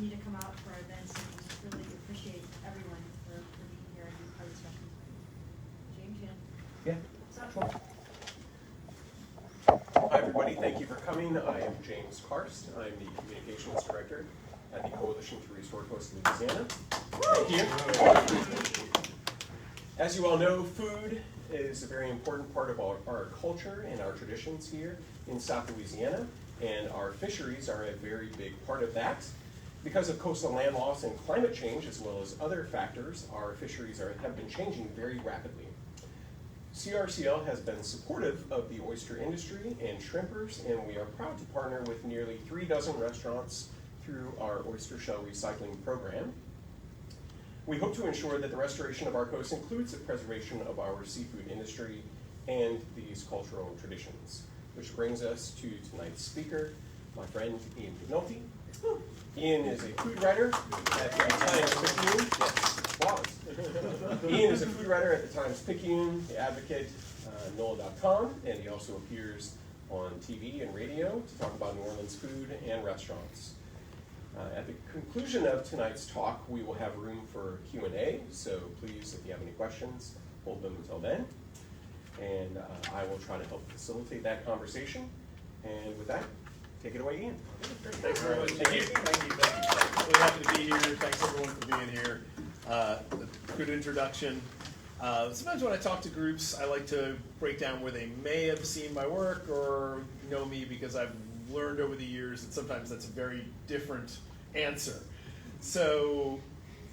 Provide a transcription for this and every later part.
continue to come out for our events, and just really appreciate everyone for being here and being part of the discussion. James, Yeah. Sure. Hi, everybody. Thank you for coming. I am James Karst. I'm the Communications Director at the Coalition to Restore Coastal Louisiana. Thank you. As you all know, food is a very important part of our culture and our traditions here in South Louisiana, and our fisheries are a very big part of that. Because of coastal land loss and climate change, as well as other factors, our fisheries have been changing very rapidly. CRCL has been supportive of the oyster industry and shrimpers, and we are proud to partner with nearly 3 dozen restaurants through our oyster shell recycling program. We hope to ensure that the restoration of our coast includes the preservation of our seafood industry and these cultural traditions. Which brings us to tonight's speaker, my friend Ian McNulty. Ian is a food writer at the Times Picayune. Yes, applause. Ian is a food writer at the Times Picayune, The Advocate, NOLA.com, and he also appears on TV and radio to talk about New Orleans food and restaurants. At the conclusion of tonight's talk, we will have room for Q&A, so please, if you have any questions, hold them until then. And I will try to help facilitate that conversation. And with that, take it away, Ian. Thanks very much. Thank you. Really happy to be here. Thanks everyone for being here. Good introduction. Sometimes when I talk to groups, I like to break down where they may have seen my work or know me, because I've learned over the years that sometimes that's a very different answer. So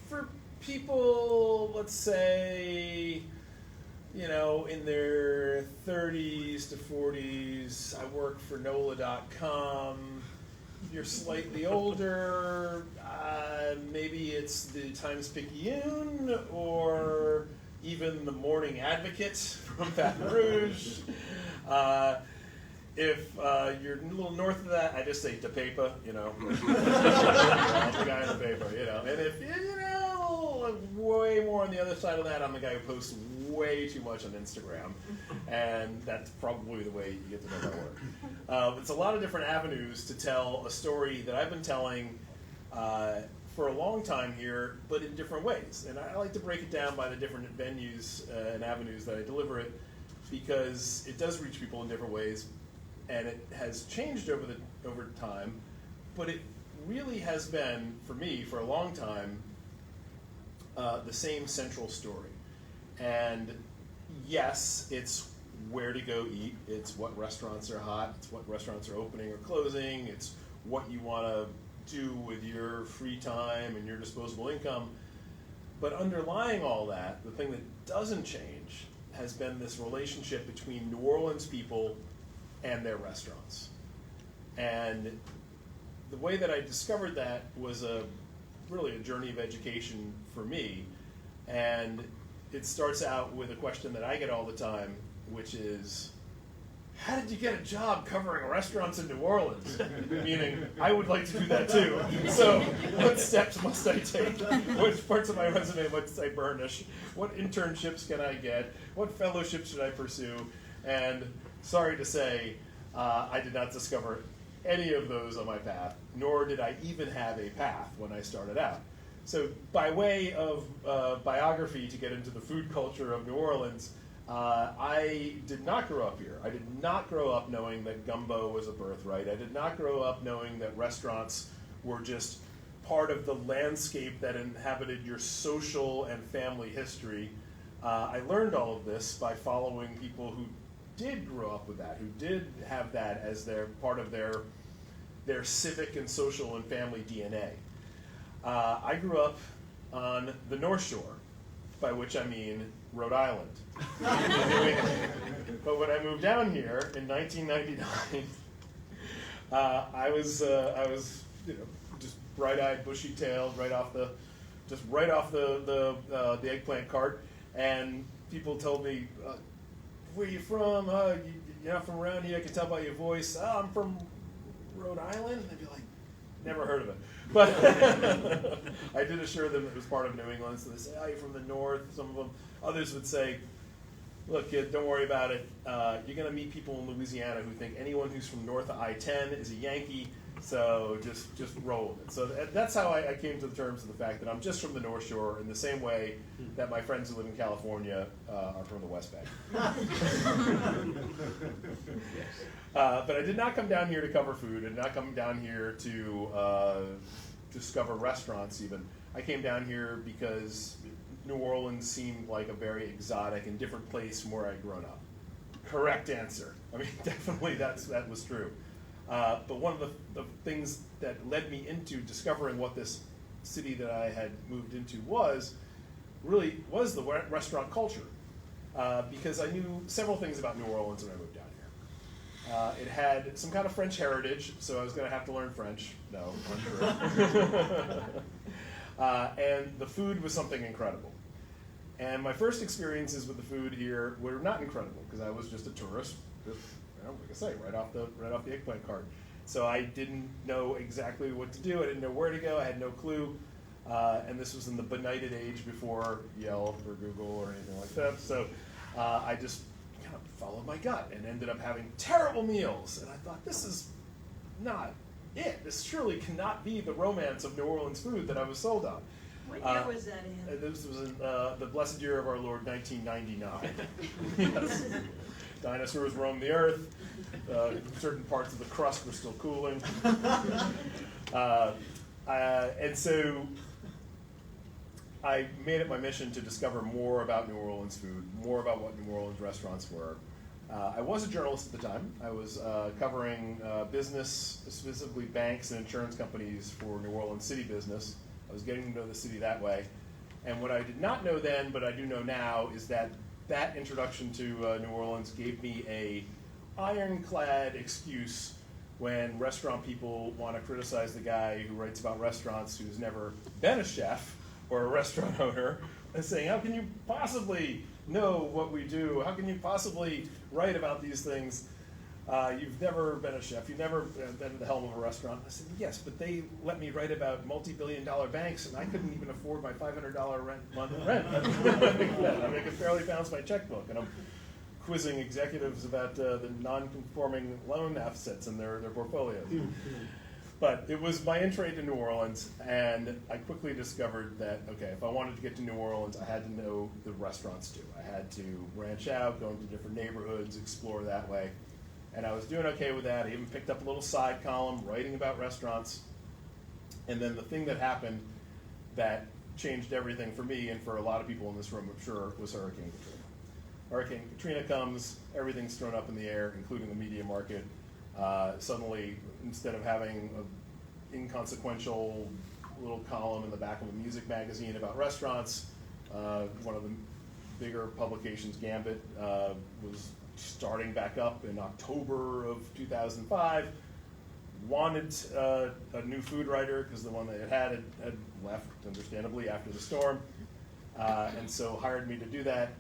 for people, let's say, in their 30s to 40s, I work for NOLA.com. You're slightly older, maybe it's the Times Picayune or even the Morning Advocate from Baton Rouge. If you're a little north of that, I just say the paper, I'm the guy in the paper, And if way more on the other side of that, I'm the guy who posts way too much on Instagram, and that's probably the way you get to know my work. It's a lot of different avenues to tell a story that I've been telling for a long time here, but in different ways. And I like to break it down by the different venues and avenues that I deliver it, because it does reach people in different ways, and it has changed over time, but it really has been, for me, for a long time, the same central story. And yes, it's where to go eat, it's what restaurants are hot, it's what restaurants are opening or closing, it's what you want to do with your free time and your disposable income. But underlying all that, the thing that doesn't change has been this relationship between New Orleans people and their restaurants. And the way that I discovered that was really a journey of education for me. And it starts out with a question that I get all the time, which is, how did you get a job covering restaurants in New Orleans? Meaning, I would like to do that too. So what steps must I take? What parts of my resume must I burnish? What internships can I get? What fellowships should I pursue? And sorry to say, I did not discover any of those on my path, nor did I even have a path when I started out. So by way of biography, to get into the food culture of New Orleans, I did not grow up here. I did not grow up knowing that gumbo was a birthright. I did not grow up knowing that restaurants were just part of the landscape that inhabited your social and family history. I learned all of this by following people who did grow up with that, who did have that as their part of their civic and social and family DNA. I grew up on the North Shore, by which I mean Rhode Island. But when I moved down here in 1999, I was just bright-eyed, bushy-tailed, right off the eggplant cart, and people told me, "Where are you from? You're not from around here. I can tell by your voice." "Oh, I'm from Rhode Island." And they'd be like, "Never heard of it." But I did assure them it was part of New England. So they say, "Oh, you're from the north." Some of them. Others would say, "Look, kid, don't worry about it. You're going to meet people in Louisiana who think anyone who's from north of I-10 is a Yankee, So just roll with it. So that's how I came to the terms of the fact that I'm just from the North Shore in the same way that my friends who live in California are from the West Bank. But I did not come down here to cover food. I did not come down here to discover restaurants even. I came down here because New Orleans seemed like a very exotic and different place from where I'd grown up. Correct answer. I mean, definitely that was true. But one of the things that led me into discovering what this city that I had moved into was the restaurant culture. Because I knew several things about New Orleans when I moved down here. It had some kind of French heritage, so I was going to have to learn French. No, untrue. And the food was something incredible. And my first experiences with the food here were not incredible because I was just a tourist, just, like I say, right off the eggplant cart. So I didn't know exactly what to do. I didn't know where to go. I had no clue. And this was in the benighted age before Yelp or Google or anything like that. So I just kind of followed my gut and ended up having terrible meals. And I thought, this is not it. This surely cannot be the romance of New Orleans food that I was sold on. What year was that in? This was in the blessed year of our Lord, 1999. Yes. Dinosaurs roamed the earth. Certain parts of the crust were still cooling. And so I made it my mission to discover more about New Orleans food, more about what New Orleans restaurants were. I was a journalist at the time. I was covering business, specifically banks and insurance companies for New Orleans city business. I was getting to know the city that way. And what I did not know then, but I do know now, is that introduction to New Orleans gave me a ironclad excuse when restaurant people want to criticize the guy who writes about restaurants who's never been a chef or a restaurant owner, and saying, how can you possibly know what we do? How can you possibly write about these things? You've never been a chef. You've never been at the helm of a restaurant. I said, yes, but they let me write about multi-billion-dollar banks, and I couldn't even afford my $500 month rent. I mean, I could barely balance my checkbook, and I'm quizzing executives about the non-conforming loan assets in their portfolios. But it was my entree to New Orleans, and I quickly discovered that, okay, if I wanted to get to New Orleans, I had to know the restaurants too. I had to branch out, go into different neighborhoods, explore that way. And I was doing okay with that. I even picked up a little side column writing about restaurants. And then the thing that happened that changed everything for me and for a lot of people in this room, I'm sure, was Hurricane Katrina. Hurricane Katrina comes, everything's thrown up in the air, including the media market. Suddenly, instead of having an inconsequential little column in the back of a music magazine about restaurants, one of the bigger publications, Gambit, was starting back up in October of 2005, wanted a new food writer because the one they had left, understandably, after the storm, and so hired me to do that,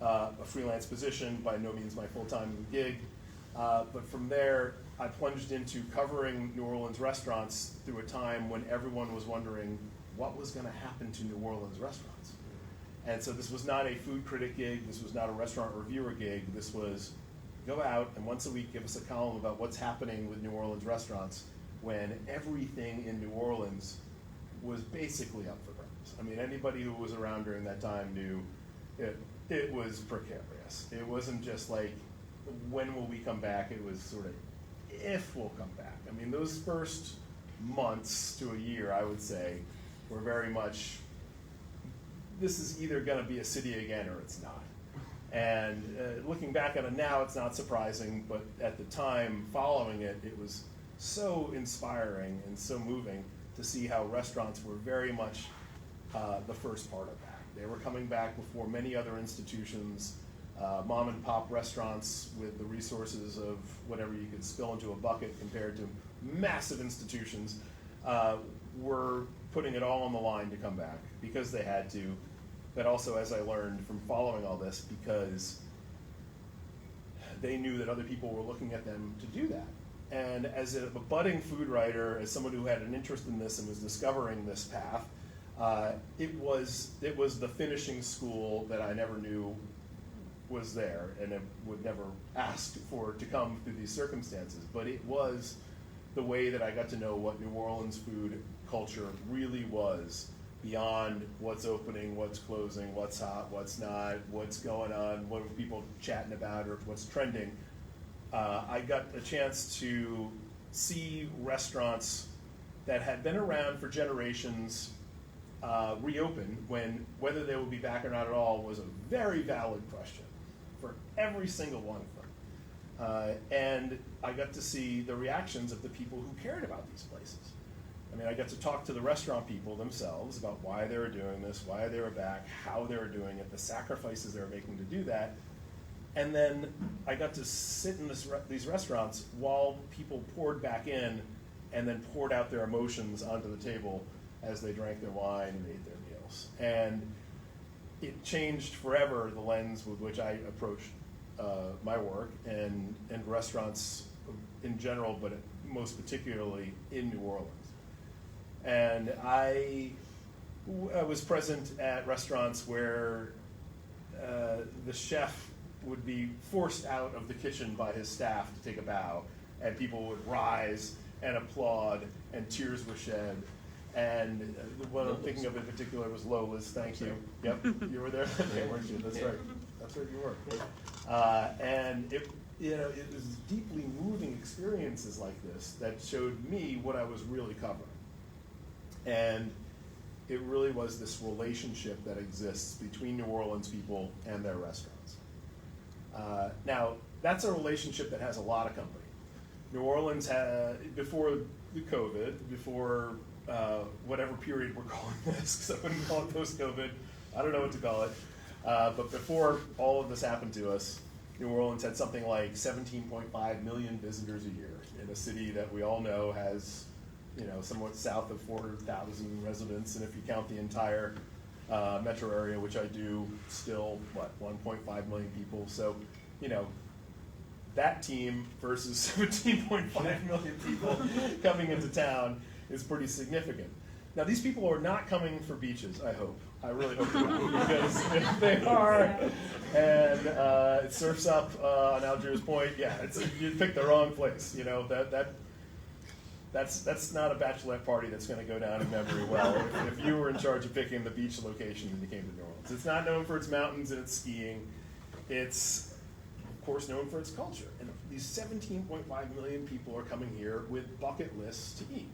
a freelance position, by no means my full-time gig, but from there I plunged into covering New Orleans restaurants through a time when everyone was wondering what was going to happen to New Orleans restaurants. And so this was not a food critic gig, this was not a restaurant reviewer gig, this was go out and once a week give us a column about what's happening with New Orleans restaurants when everything in New Orleans was basically up for grabs. I mean, anybody who was around during that time knew it was precarious. It wasn't just like, when will we come back? It was sort of, if we'll come back. I mean, those first months to a year, I would say, were very much, this is either going to be a city again or it's not. And looking back on it now, it's not surprising, but at the time following it, it was so inspiring and so moving to see how restaurants were very much the first part of that. They were coming back before many other institutions, mom and pop restaurants with the resources of whatever you could spill into a bucket compared to massive institutions, were putting it all on the line to come back because they had to, but also, as I learned from following all this, because they knew that other people were looking at them to do that. And as a budding food writer, as someone who had an interest in this and was discovering this path, it was the finishing school that I never knew was there, and I would never ask for it to come through these circumstances. But it was the way that I got to know what New Orleans food culture really was, beyond what's opening, what's closing, what's hot, what's not, what's going on, what are people chatting about, or what's trending. I got a chance to see restaurants that had been around for generations reopen, when whether they would be back or not at all was a very valid question for every single one of them. And I got to see the reactions of the people who cared about these places. I mean, I got to talk to the restaurant people themselves about why they were doing this, why they were back, how they were doing it, the sacrifices they were making to do that. And then I got to sit in these restaurants while people poured back in and then poured out their emotions onto the table as they drank their wine and ate their meals. And it changed forever the lens with which I approached my work and restaurants in general, but most particularly in New Orleans. And I was present at restaurants where the chef would be forced out of the kitchen by his staff to take a bow, and people would rise and applaud, and tears were shed. And the one I'm thinking of in particular was Lola's. Thank you. Yep, you were there, okay, weren't you? That's right. That's right, you were. And it was deeply moving experiences like this that showed me what I was really covering. And it really was this relationship that exists between New Orleans people and their restaurants. Now, that's a relationship that has a lot of company. New Orleans had, before the COVID, before whatever period we're calling this, because I wouldn't call it post-COVID, I don't know what to call it, but before all of this happened to us, New Orleans had something like 17.5 million visitors a year in a city that we all know has, somewhat south of 400,000 residents, and if you count the entire metro area, which I do, still, 1.5 million people. So, that team versus 17.5 million people coming into town is pretty significant. Now, these people are not coming for beaches, I hope. I really hope they're not, because if they are, and it surfs up on Algiers Point, yeah, you picked the wrong place. That's not a bachelorette party that's going to go down in memory well if you were in charge of picking the beach location and you came to New Orleans. It's not known for its mountains and its skiing. It's, of course, known for its culture. And these 17.5 million people are coming here with bucket lists to eat.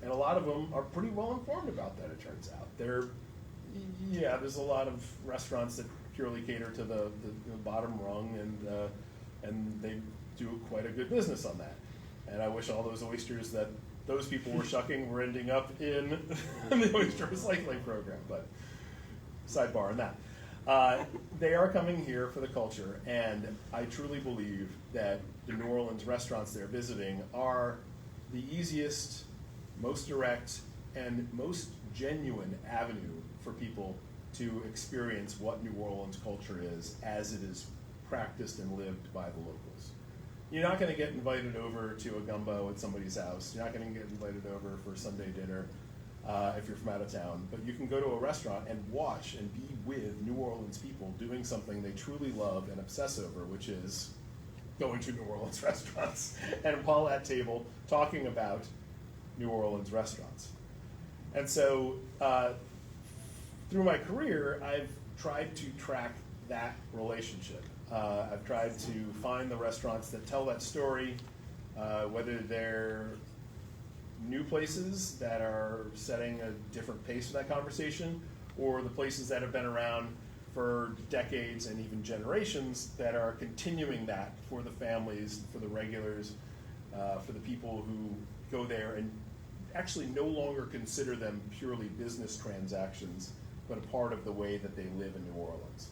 And a lot of them are pretty well informed about that, it turns out. There's a lot of restaurants that purely cater to the bottom rung, and they do quite a good business on that. And I wish all those oysters that those people were shucking were ending up in the oyster recycling program, but sidebar on that. They are coming here for the culture, and I truly believe that the New Orleans restaurants they're visiting are the easiest, most direct, and most genuine avenue for people to experience what New Orleans culture is as it is practiced and lived by the locals. You're not going to get invited over to a gumbo at somebody's house. You're not going to get invited over for Sunday dinner if you're from out of town. But you can go to a restaurant and watch and be with New Orleans people doing something they truly love and obsess over, which is going to New Orleans restaurants and while at table talking about New Orleans restaurants. And so through my career, I've tried to track that relationship. I've tried to find the restaurants that tell that story, whether they're new places that are setting a different pace for that conversation, or the places that have been around for decades and even generations that are continuing that for the families, for the regulars, for the people who go there and actually no longer consider them purely business transactions, but a part of the way that they live in New Orleans.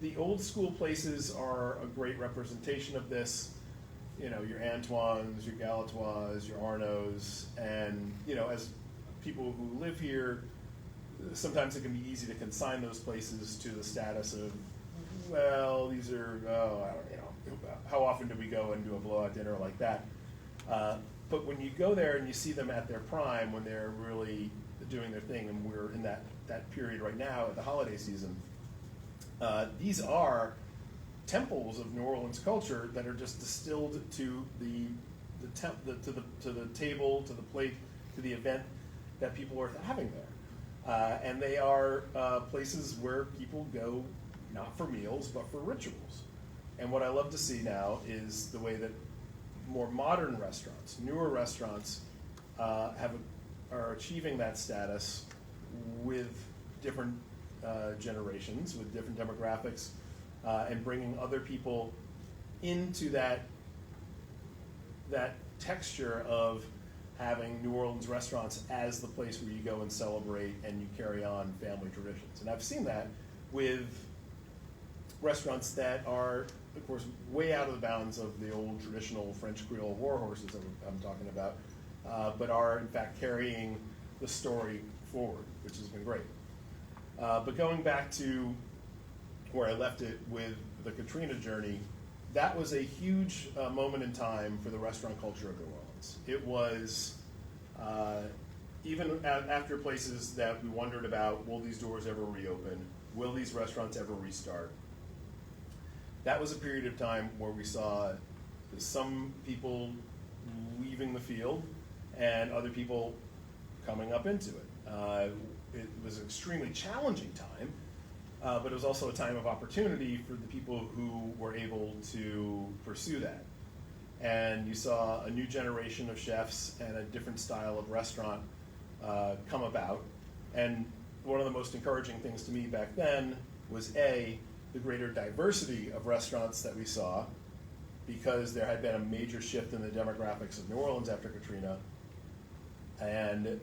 The old school places are a great representation of this. Your Antoines, your Galatois, your Arnauds, and as people who live here, sometimes it can be easy to consign those places to the status of, well, these are, how often do we go and do a blowout dinner like that? But when you go there and you see them at their prime, when they're really doing their thing, and we're in that period right now at the holiday season, these are temples of New Orleans culture that are just distilled to the table, to the plate, to the event that people are having there. And they are places where people go not for meals, but for rituals. And what I love to see now is the way that more modern restaurants, newer restaurants, are achieving that status with different generations, with different demographics, and bringing other people into that texture of having New Orleans restaurants as the place where you go and celebrate and you carry on family traditions. And I've seen that with restaurants that are, of course, way out of the bounds of the old traditional French Creole war horses that I'm talking about, but are in fact carrying the story forward, which has been great. But going back to where I left it with the Katrina journey, that was a huge moment in time for the restaurant culture of New Orleans. It was, even after places that we wondered about, will these doors ever reopen? Will these restaurants ever restart? That was a period of time where we saw some people leaving the field and other people coming up into it. It was an extremely challenging time, but it was also a time of opportunity for the people who were able to pursue that. And you saw a new generation of chefs and a different style of restaurant come about. And one of the most encouraging things to me back then was the greater diversity of restaurants that we saw, because there had been a major shift in the demographics of New Orleans after Katrina. And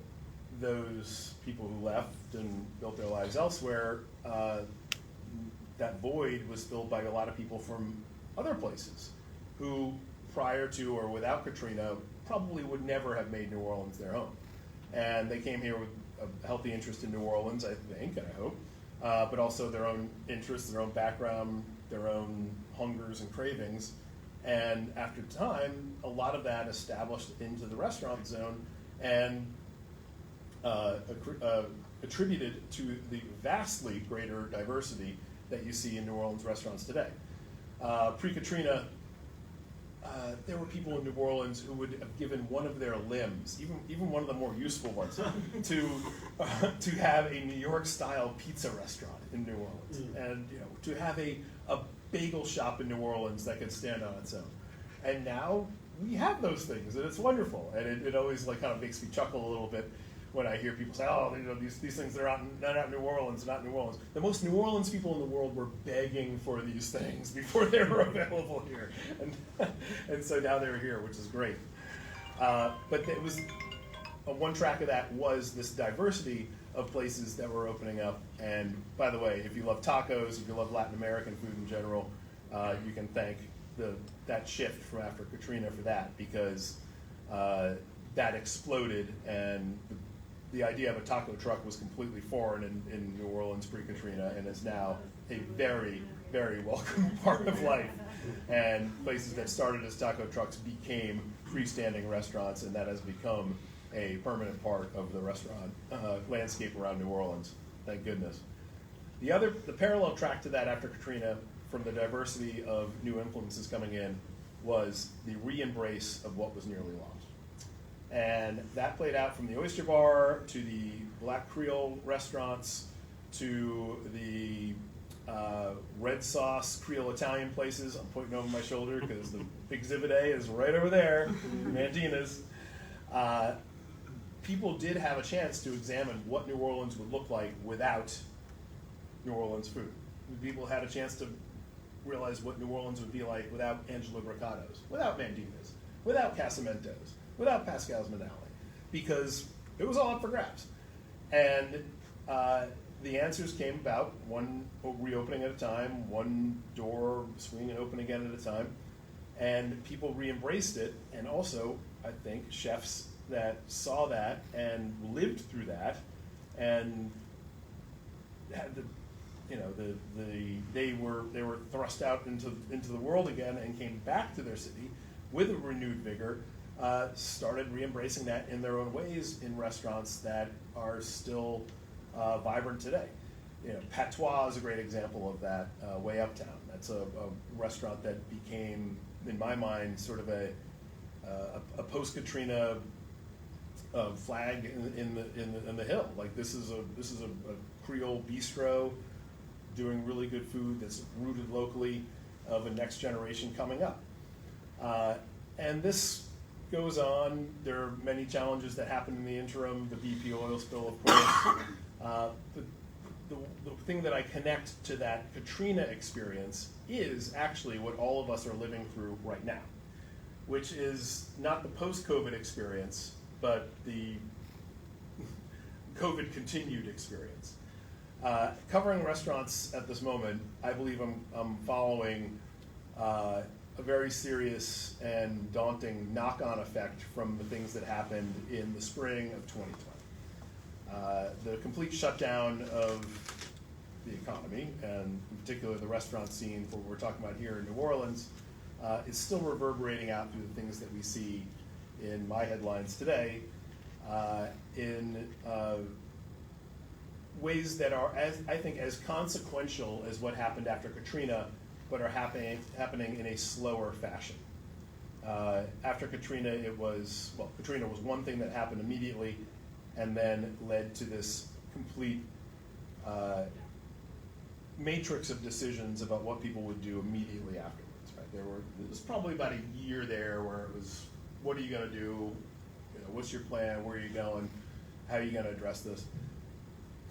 those people who left and built their lives elsewhere, that void was filled by a lot of people from other places who, prior to or without Katrina, probably would never have made New Orleans their home. And they came here with a healthy interest in New Orleans, I think, and I hope, but also their own interests, their own background, their own hungers and cravings. And after time, a lot of that established into the restaurant zone and attributed to the vastly greater diversity that you see in New Orleans restaurants today. Pre-Katrina, there were people in New Orleans who would have given one of their limbs, even one of the more useful ones, to have a New York-style pizza restaurant in New Orleans, and to have a bagel shop in New Orleans that could stand on its own. And now we have those things, and it's wonderful. And it always kind of makes me chuckle a little bit when I hear people say, "Oh, these things are not out in New Orleans, not New Orleans." The most New Orleans people in the world were begging for these things before they were available here, and so now they're here, which is great. But it was one track of that was this diversity of places that were opening up. And by the way, if you love tacos, if you love Latin American food in general, you can thank that shift from after Katrina for that, because that exploded, and the idea of a taco truck was completely foreign in New Orleans pre-Katrina, and is now a very, very welcome part of life. And places that started as taco trucks became freestanding restaurants, and that has become a permanent part of the restaurant landscape around New Orleans. Thank goodness. The parallel track to that after Katrina, from the diversity of new influences coming in, was the re-embrace of what was nearly lost. And that played out from the Oyster Bar to the Black Creole restaurants to the red sauce Creole Italian places. I'm pointing over my shoulder because the Exhibit A is right over there, Mandina's. People did have a chance to examine what New Orleans would look like without New Orleans food. People had a chance to realize what New Orleans would be like without Angelo Brocato's, without Mandina's, without Casamento's, without Pascal's Manale, because it was all up for grabs. And the answers came about one reopening at a time, one door swinging open again at a time, and people re-embraced it. And also, I think, chefs that saw that and lived through that, and had they were thrust out into the world again and came back to their city with a renewed vigor. Started re-embracing that in their own ways in restaurants that are still vibrant today. Patois is a great example of that, way uptown. That's a restaurant that became, in my mind, sort of a post-Katrina flag in the hill. Like this is a Creole bistro doing really good food that's rooted locally of a next generation coming up. And this goes on. There are many challenges that happen in the interim. The BP oil spill, of course. The thing that I connect to that Katrina experience is actually what all of us are living through right now, which is not the post-COVID experience, but the COVID continued experience. Covering restaurants at this moment, I believe I'm following a very serious and daunting knock-on effect from the things that happened in the spring of 2020. The complete shutdown of the economy, and in particular the restaurant scene, for what we're talking about here in New Orleans, is still reverberating out through the things that we see in my headlines today, in ways that are, I think, as consequential as what happened after Katrina, but are happening in a slower fashion. After Katrina, Katrina was one thing that happened immediately, and then led to this complete matrix of decisions about what people would do immediately afterwards. Right? There was probably about a year there where it was, what are you going to do? What's your plan? Where are you going? How are you going to address this?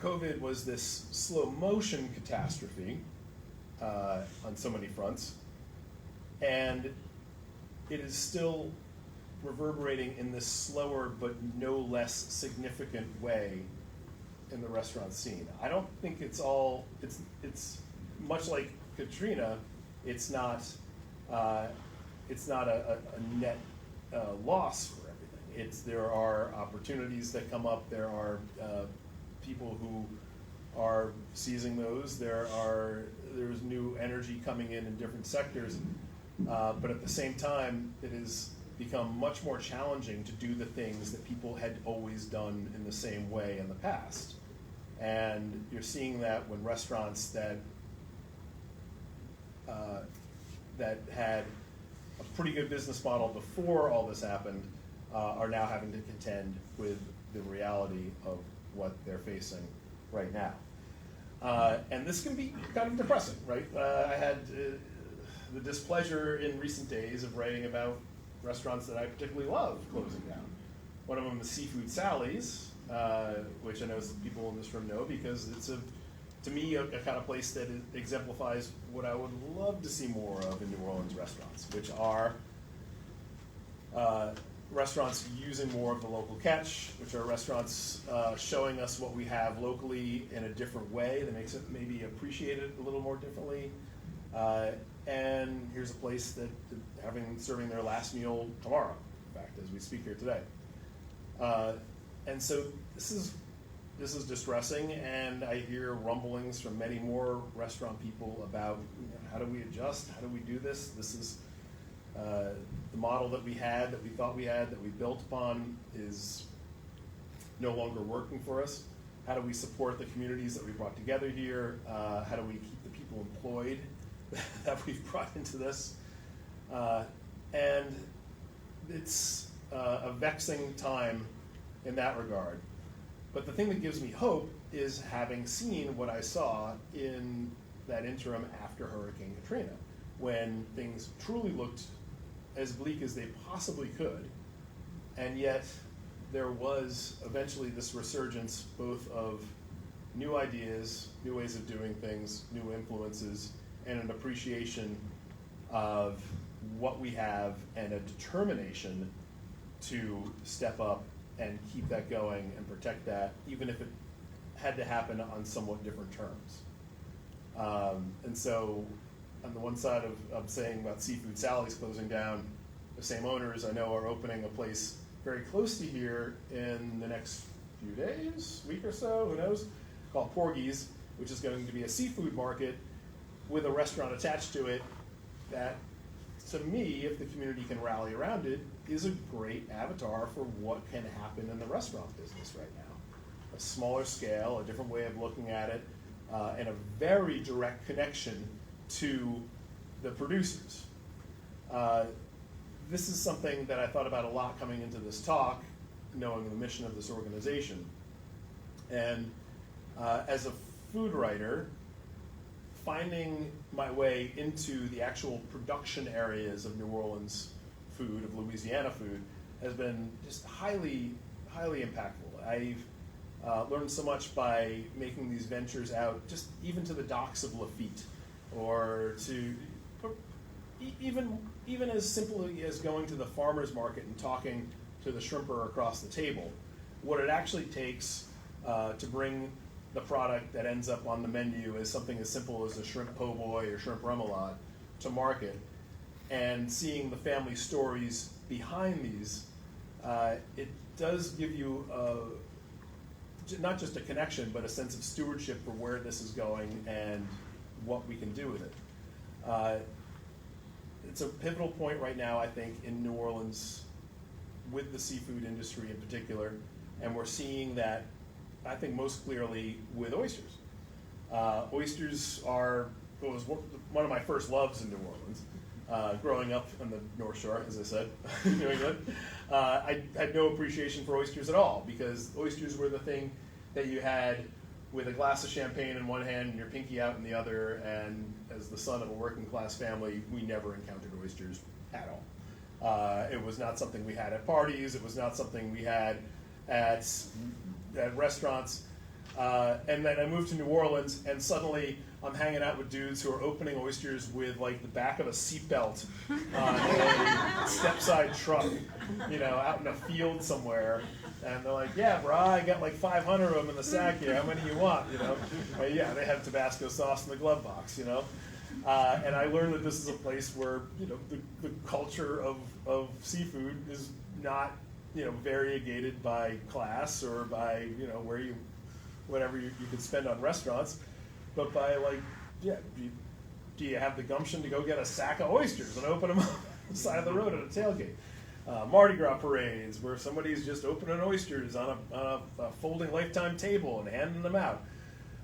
COVID was this slow motion catastrophe on so many fronts, and it is still reverberating in this slower but no less significant way in the restaurant scene. I don't think it's much like Katrina. It's not a net loss for everything. There are opportunities that come up. There are people who are seizing those. There's new energy coming in different sectors, but at the same time, it has become much more challenging to do the things that people had always done in the same way in the past. And you're seeing that when restaurants that had a pretty good business model before all this happened are now having to contend with the reality of what they're facing right now. And this can be kind of depressing, right? I had the displeasure in recent days of writing about restaurants that I particularly love closing down. One of them is Seafood Sally's, which I know some people in this room know, because it's to me a kind of place that exemplifies what I would love to see more of in New Orleans restaurants, which are restaurants using more of the local catch, which are restaurants showing us what we have locally in a different way that makes it maybe appreciated a little more differently. And here's a place that serving their last meal tomorrow, in fact, as we speak here today. And so this is distressing, and I hear rumblings from many more restaurant people about how do we adjust, how do we do this? This is the model that we had, that we thought we had, that we built upon is no longer working for us. How do we support the communities that we brought together here? How do we keep the people employed that we've brought into this? And it's a vexing time in that regard. But the thing that gives me hope is having seen what I saw in that interim after Hurricane Katrina, when things truly looked as bleak as they possibly could, and yet there was eventually this resurgence both of new ideas, new ways of doing things, new influences, and an appreciation of what we have and a determination to step up and keep that going and protect that, even if it had to happen on somewhat different terms. And so on the one side of saying about Seafood Sally's closing down, the same owners I know are opening a place very close to here in the next few days, week or so, who knows, called Porgy's, which is going to be a seafood market with a restaurant attached to it that, to me, if the community can rally around it, is a great avatar for what can happen in the restaurant business right now. A smaller scale, a different way of looking at it, and a very direct connection to the producers. This is something that I thought about a lot coming into this talk, knowing the mission of this organization. And as a food writer, finding my way into the actual production areas of New Orleans food, of Louisiana food, has been just highly, highly impactful. I've learned so much by making these ventures out, just even to the docks of Lafitte, or to even as simply as going to the farmer's market and talking to the shrimper across the table. What it actually takes to bring the product that ends up on the menu as something as simple as a shrimp po' boy or shrimp remoulade to market, and seeing the family stories behind these, it does give you not just a connection, but a sense of stewardship for where this is going and what we can do with it. It's a pivotal point right now, I think, in New Orleans with the seafood industry in particular, and we're seeing that, I think, most clearly with oysters. Oysters was one of my first loves in New Orleans, growing up on the North Shore, as I said, New England. I had no appreciation for oysters at all, because oysters were the thing that you had with a glass of champagne in one hand and your pinky out in the other, and as the son of a working class family, we never encountered oysters at all. It was not something we had at parties, it was not something we had at restaurants, and then I moved to New Orleans, and suddenly I'm hanging out with dudes who are opening oysters with like the back of a seatbelt on a step-side truck, out in a field somewhere, and they're like, "Yeah, bro, I got like 500 of them in the sack here. How many you want?" Yeah, they have Tabasco sauce in the glove box, and I learned that this is a place where the culture of seafood is not variegated by class or by whatever you could spend on restaurants, but by do you have the gumption to go get a sack of oysters and open them up on the side of the road at a tailgate? Mardi Gras parades where somebody's just opening oysters on a folding Lifetime table and handing them out.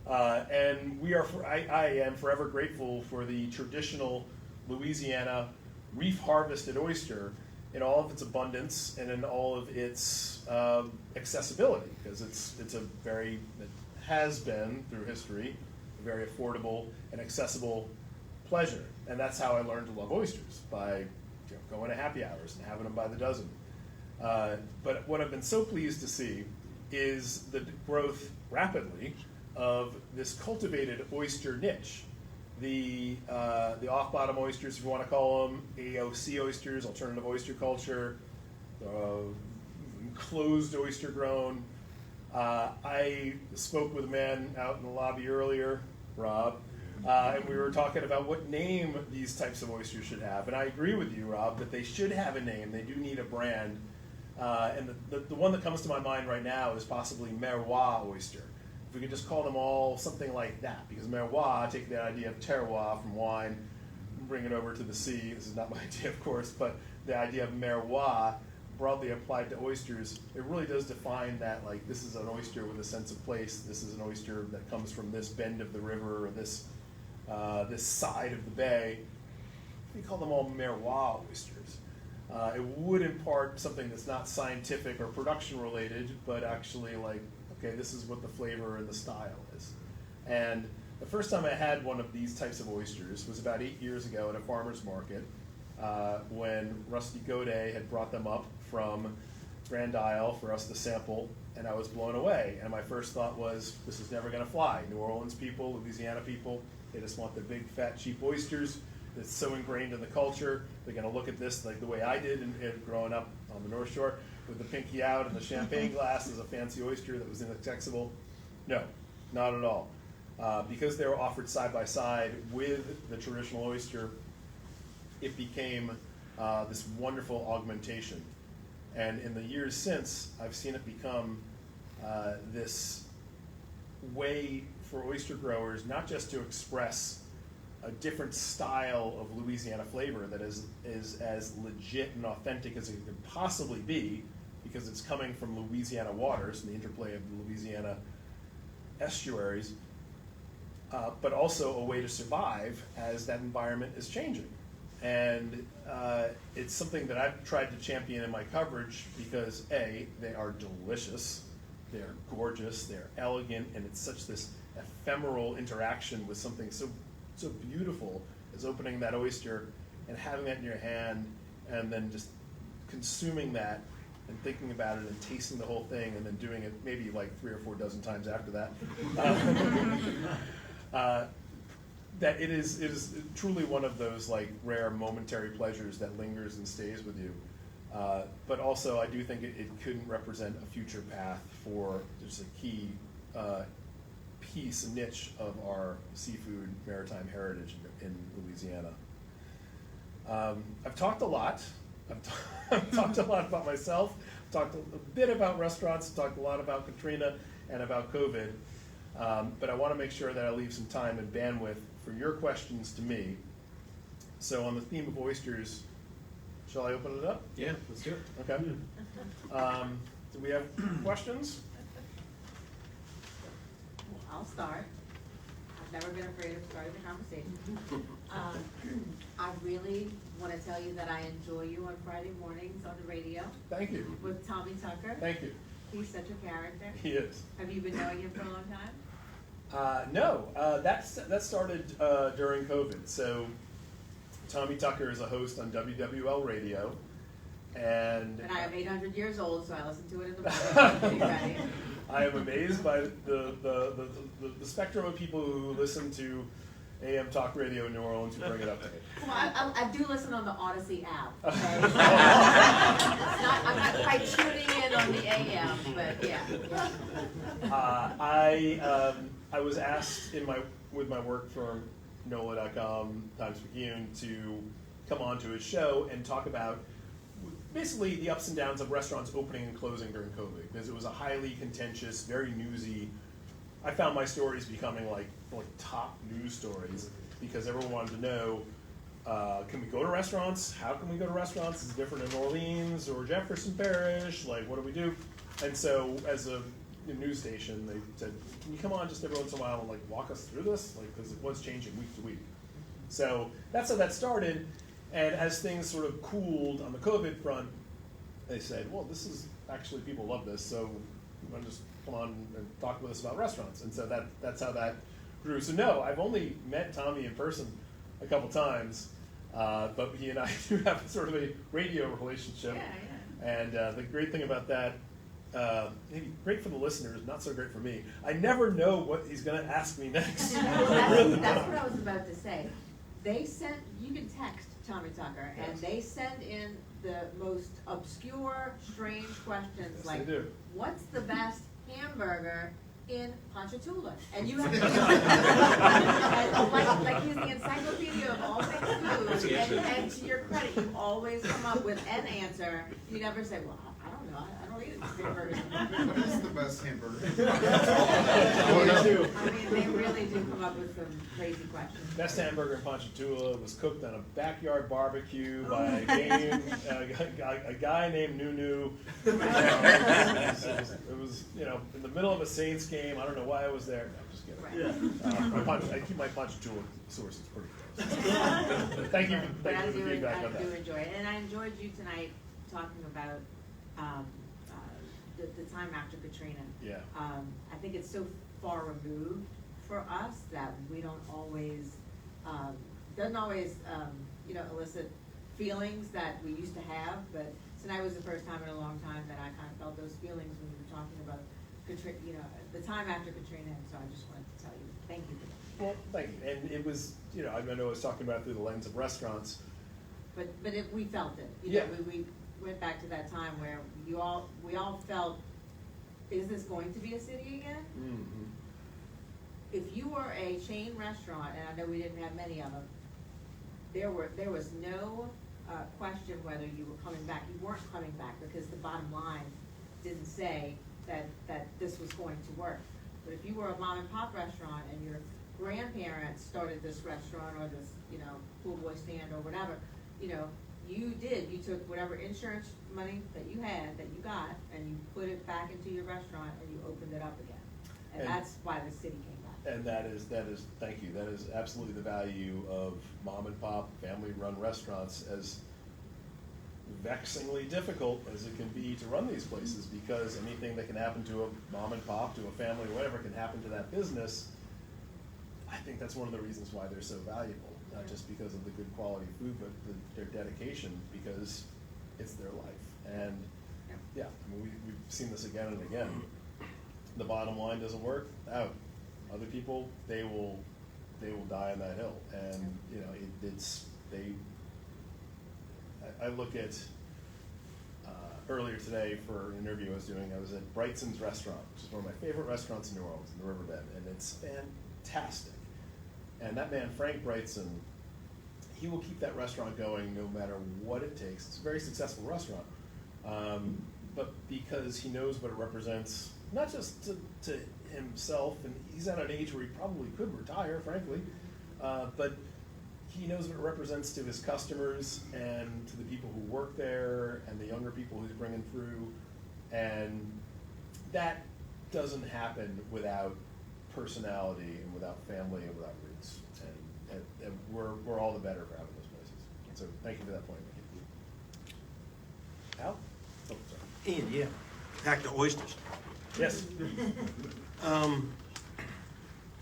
And I am forever grateful for the traditional Louisiana reef harvested oyster in all of its abundance and in all of its accessibility, because it has been through history a very affordable and accessible pleasure, and that's how I learned to love oysters, by going to happy hours and having them by the dozen. But what I've been so pleased to see is the growth rapidly of this cultivated oyster niche. The off-bottom oysters, if you want to call them, AOC oysters, alternative oyster culture, enclosed oyster grown. I spoke with a man out in the lobby earlier, Rob, and we were talking about what name these types of oysters should have. And I agree with you, Rob, that they should have a name. They do need a brand. And the one that comes to my mind right now is possibly Merrois oyster. If we could just call them all something like that, because Merrois, take the idea of terroir from wine, bring it over to the sea. This is not my idea, of course, but the idea of Merrois broadly applied to oysters, it really does define that, this is an oyster with a sense of place. This is an oyster that comes from this bend of the river or this side of the bay. We call them all Merrois oysters. It would impart something that's not scientific or production related, but actually okay, this is what the flavor and the style is. And the first time I had one of these types of oysters was about 8 years ago at a farmer's market, when Rusty Godet had brought them up from Grand Isle for us to sample, and I was blown away. And my first thought was, this is never going to fly. New Orleans people, Louisiana people, they just want the big, fat, cheap oysters. It's so ingrained in the culture. They're going to look at this like the way I did growing up on the North Shore, with the pinky out and the champagne glass as a fancy oyster that was inaccessible. No, not at all. Because they were offered side by side with the traditional oyster, it became this wonderful augmentation. And in the years since, I've seen it become this way for oyster growers not just to express a different style of Louisiana flavor that is as legit and authentic as it could possibly be, because it's coming from Louisiana waters and the interplay of the Louisiana estuaries, but also a way to survive as that environment is changing. And it's something that I've tried to champion in my coverage because A, they are delicious, they're gorgeous, they're elegant, and it's such this ephemeral interaction with something so beautiful as opening that oyster and having that in your hand and then just consuming that and thinking about it and tasting the whole thing and then doing it maybe like 3 or 4 dozen times after that. That it is truly one of those like rare momentary pleasures that lingers and stays with you. But also I do think it couldn't represent a future path for just a key piece, a niche of our seafood maritime heritage in Louisiana. I've talked a lot. I've talked a lot about myself, talked a bit about restaurants, talked a lot about Katrina and about COVID, but I want to make sure that I leave some time and bandwidth for your questions to me. So on the theme of oysters, shall I open it up? Yeah, let's do it. Okay. Do we have questions? I'll start. I've never been afraid of starting a conversation. I really want to tell you that I enjoy you on Friday mornings on the radio Thank you. with Tommy Tucker. Thank you. He's such a character. He is. Have you been knowing him for a long time? No, that started during COVID. So Tommy Tucker is a host on WWL radio, and I am 800 years old, so I listen to it in the morning. Right? I am amazed by the spectrum of people who listen to AM talk radio in New Orleans who bring it up to me. Well, I do listen on the Odyssey app. Okay? I'm not quite tuning in on the AM, but yeah. I was asked with my work firm, NOLA.com, Times Picayune, to come on to his show and talk about basically the ups and downs of restaurants opening and closing during COVID, because it was a highly contentious, very newsy. I found my stories becoming like top news stories because everyone wanted to know, can we go to restaurants? How can we go to restaurants? Is it different in Orleans or Jefferson Parish? Like, what do we do? And so as a news station, they said, can you come on just every once in a while and like walk us through this? Like, because it was changing week to week. So that's how that started. And as things sort of cooled on the COVID front, they said, well, this is actually, people love this, so you want to just come on and talk with us about restaurants. And so that's how that grew. So no, I've only met Tommy in person a couple times, but he and I do have sort of a radio relationship. Yeah. And the great thing about that, maybe great for the listeners, not so great for me, I never know what he's going to ask me next. That's what I was about to say. You can text Tommy Tucker, and they send in the most obscure, strange questions, Yes, like, they do. what's the best hamburger in Ponchatoula? And you have like he's the encyclopedia of all things food, and to your credit, you always come up with an answer. You never say, well, I don't know, I don't eat hamburgers. What is the best hamburger? I mean, they really do come up with some crazy questions. Best hamburger in Ponchatoula was cooked on a backyard barbecue by a guy named Nunu. It was, in the middle of a Saints game. I don't know why I was there. No, I'm just kidding. Right. I keep my Ponchatoula sources pretty close. Thank you for the feedback on that. I do enjoy it, and I enjoyed you tonight talking about the time after Katrina. Yeah. I think it's so far removed for us that we don't always, doesn't always, elicit feelings that we used to have, but tonight was the first time in a long time that I kind of felt those feelings when we were talking about the time after Katrina, and so I just wanted to tell you, thank you for that. Well, thank you. And it was, I know I was talking about it through the lens of restaurants. But we felt it. Yeah. We went back to that time where we all felt, is this going to be a city again? Mm-hmm. If you were a chain restaurant, and I know we didn't have many of them, there was no question whether you were coming back. You weren't coming back because the bottom line didn't say that this was going to work. But if you were a mom and pop restaurant and your grandparents started this restaurant or this, pool boy stand or whatever, you took whatever insurance money that you had, that you got, and you put it back into your restaurant and you opened it up again. And And- that's why the city came back. And that is, thank you, that is absolutely the value of mom and pop, family-run restaurants, as vexingly difficult as it can be to run these places, because anything that can happen to a mom and pop, to a family, whatever can happen to that business. I think that's one of the reasons why they're so valuable, not just because of the good quality food, but their dedication, because it's their life. And yeah, I mean, we've seen this again and again. The bottom line doesn't work out. Other people, they will die on that hill. And you know, I look at earlier today for an interview I was doing. I was at Brightson's restaurant, which is one of my favorite restaurants in New Orleans, in the Riverbend, and it's fantastic. And that man, Frank Brightson, he will keep that restaurant going no matter what it takes. It's a very successful restaurant, but because he knows what it represents, not just to himself, and he's at an age where he probably could retire, frankly, but he knows what it represents to his customers and to the people who work there and the younger people he's bringing through, and that doesn't happen without personality and without family and without roots, and we're all the better for having those places. So thank you for that point, Mickey. Al? Oh, sorry. Ian, yeah, back to oysters. Yes.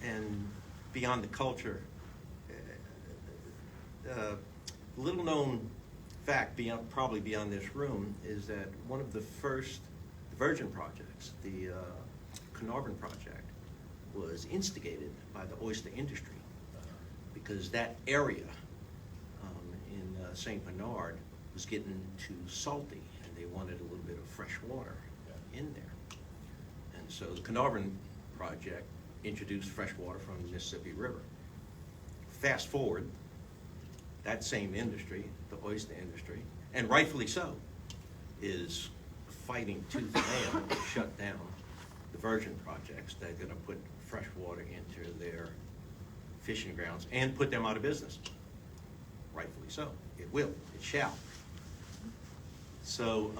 And beyond the culture, little known fact, probably beyond this room, is that one of the first Virgin projects, the Carnarvon project, was instigated by the oyster industry, because that area in St. Bernard was getting too salty, and they wanted a little bit of fresh water in there. And so the Carnarvon project introduced fresh water from the Mississippi River. Fast forward, that same industry, the oyster industry, and rightfully so, is fighting tooth and nail to shut down the Virgin projects that are going to put fresh water into their fishing grounds and put them out of business. Rightfully so. It will. It shall. So,